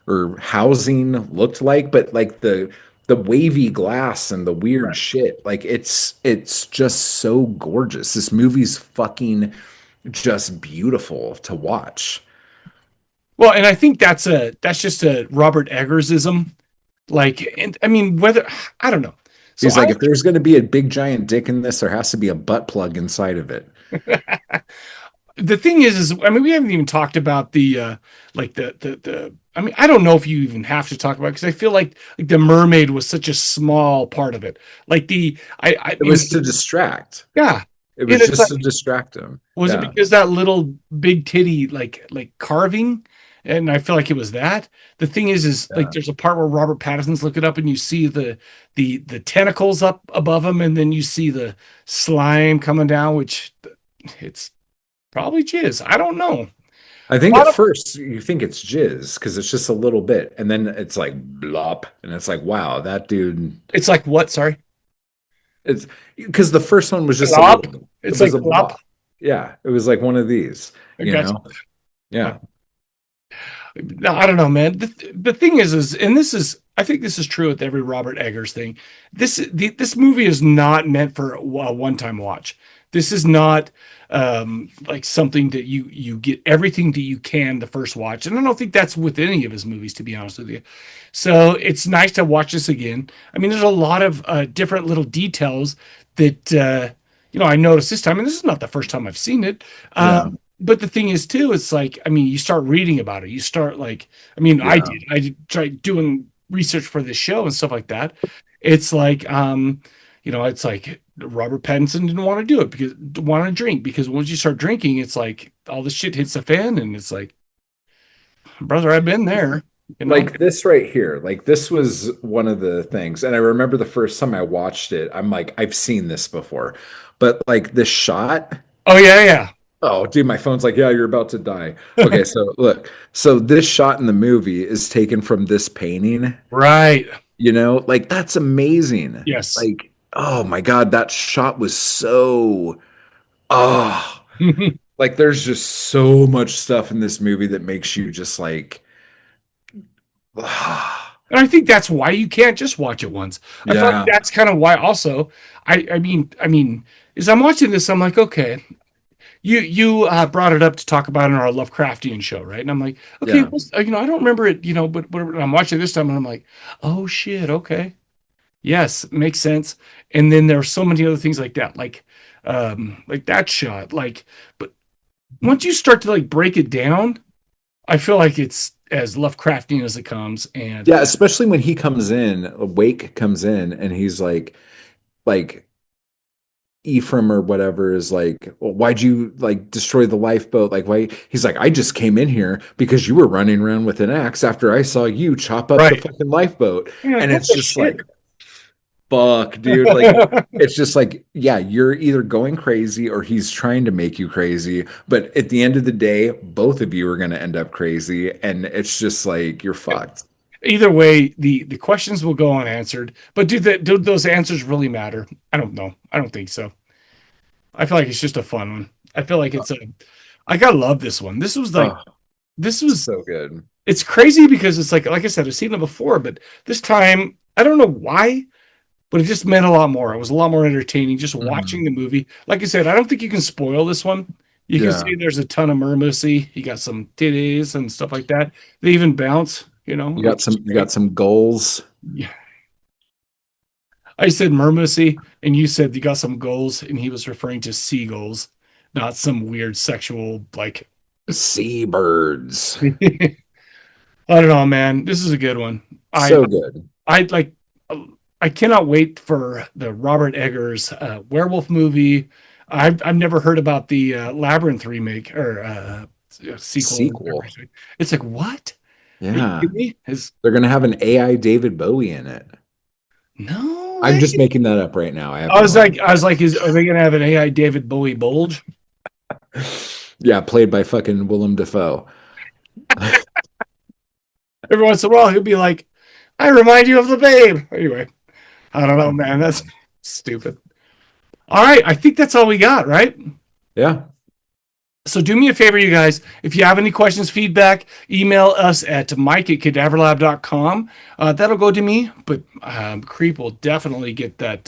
or housing looked like, but like the wavy glass and the weird Right. shit, like it's just so gorgeous. This movie's fucking just beautiful to watch. Well, and I think that's just a Robert Eggersism. Like, and I mean, whether I don't know. So He's like, if there's going to be a big giant dick in this, there has to be a butt plug inside of it. the thing is I mean, we haven't even talked about the like the. I mean, I don't know if you even have to talk about it because I feel like the mermaid was such a small part of it. Like I It was to distract. yeah. It And was it's just like, to distract him. was it Yeah. because that little big titty like carving? And I feel like it was that. The thing is like Yeah. there's a part where Robert Pattinson's looking up and you see the tentacles up above him, and then you see the slime coming down, which it's probably jizz. I don't know. I think A lot at of- first you think it's jizz because it's just a little bit, and then it's like blop, and it's like, wow, that dude. It's like what? Sorry, It's because the first one was just a glop. little. It's It was like a glop. blop. Yeah, it was like one of these. I You gotcha. know. Yeah. No, I don't know, man. The thing is, and this is, I think this is true with every Robert Eggers thing. This movie is not meant for a one-time watch. This is not like something that you get everything that you can the first watch, and I don't think that's with any of his movies, to be honest with you. So it's nice to watch this again. I mean, there's a lot of different little details that I noticed this time, and this is not the first time I've seen it. Yeah. But the thing is, too, it's like, I mean, you start reading about it. You start like, I mean, Yeah. I tried doing research for this show and stuff like that. It's like, it's like Robert Pattinson didn't want to do it because want to drink because once you start drinking, it's like all the shit hits the fan, and it's like, brother, I've been there. Like this right here, like this was one of the things, and I remember the first time I watched it, I'm like, I've seen this before, but like this shot. Oh yeah. Oh, dude, my phone's like, yeah, you're about to die. Okay, so look, so this shot in the movie is taken from this painting, Right. like that's amazing. Yes. Like oh my God, that shot was so, oh, like there's just so much stuff in this movie that makes you just like, And I think that's why you can't just watch it once. I feel like yeah, that's kind of why also I mean, as I'm watching this, I'm like, okay, you brought it up to talk about in our Lovecraftian show, right? And I'm like, okay, yeah, well, I don't remember it, but I'm watching this time and I'm like, oh shit, okay. Yes, makes sense. And then there are so many other things like that, like that shot. But once you start to like break it down, I feel like it's as Lovecraftian as it comes. And yeah. Especially when he comes in, Wake comes in, and he's like Ephraim or whatever is like, well, why'd you like destroy the lifeboat? Like, why? He's like, I just came in here because you were running around with an axe after I saw you chop up the right. fucking lifeboat. Yeah, And what it's the just shit? like, fuck, dude. Like, it's just like, yeah, you're either going crazy or he's trying to make you crazy. But at the end of the day, both of you are going to end up crazy. And it's just like, you're fucked. Either way, the questions will go unanswered. But do those answers really matter? I don't know. I don't think so. I feel like it's just a fun one. I feel like I gotta love this one. Oh, This was so good. it's crazy because it's like I said, I've seen it before, but this time I don't know why, but it just meant a lot more. It was a lot more entertaining just watching the movie. Like I said, I don't think you can spoil this one. You can Yeah. see there's a ton of mermacy. You got some titties and stuff like that. They even bounce, You got some goals. Yeah. I said mermacy, and you said you got some goals, and he was referring to seagulls, not some weird sexual like. Seabirds. I don't know, man. This is a good one. So good. I like. I cannot wait for the Robert Eggers werewolf movie. I've never heard about the Labyrinth remake or sequel. It's like what? Yeah. Me? They're gonna have an AI David Bowie in it. No, I'm just making that up right now. I was like, are they gonna have an AI David Bowie bulge? Yeah, played by fucking Willem Dafoe. Every once in a while, he'll be like, "I remind you of the babe." Anyway, I don't know, man. That's stupid. All right, I think that's all we got, right? Yeah. So do me a favor, you guys. If you have any questions, feedback, email us at mike@cadaverlab.com. That'll go to me, but Creep will definitely get get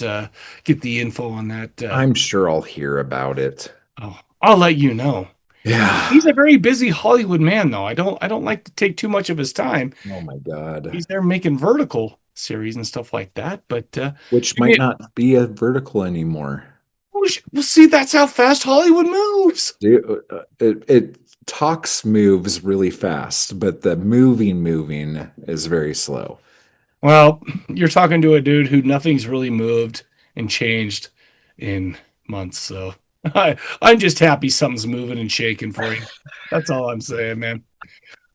the info on that. I'm sure I'll hear about it. Oh, I'll let you know. Yeah. He's a very busy Hollywood man, though. I don't like to take too much of his time. Oh my God. He's there making vertical series and stuff like that, but which might not be a vertical anymore. Well, see, that's how fast Hollywood moves. Dude, it talks moves really fast, but the moving is very slow. Well, you're talking to a dude who nothing's really moved and changed in months, so I'm just happy something's moving and shaking for you. That's all I'm saying, man.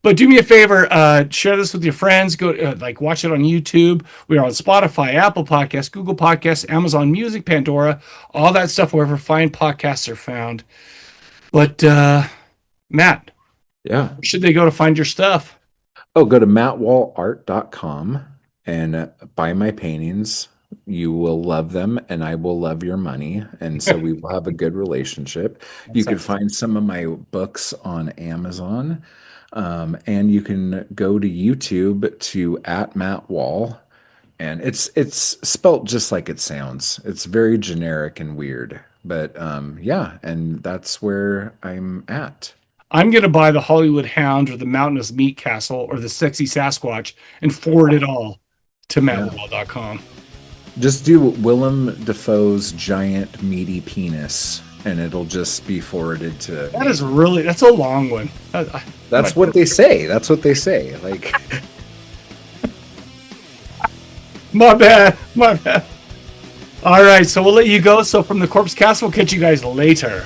But do me a favor, share this with your friends. Go watch it on YouTube. We are on Spotify, Apple Podcasts, Google Podcasts, Amazon Music, Pandora, all that stuff wherever fine podcasts are found. But Matt, yeah, where should they go to find your stuff? Oh, go to mattwallart.com and buy my paintings. You will love them, and I will love your money, and so we will have a good relationship. You can find some of my books on Amazon. And you can go to YouTube to @MattWall, and it's spelt just like it sounds. It's very generic and weird, but yeah, and that's where I'm at. I'm gonna buy the Hollywood Hound or the Mountainous Meat Castle or the Sexy Sasquatch and forward it all to mattwall.com. Just do Willem Dafoe's giant meaty penis, and it'll just be forwarded to. That's a long one. That's what they say. That's what they say. Like, my bad. All right, so we'll let you go. So from the Corpse Castle, we'll catch you guys later.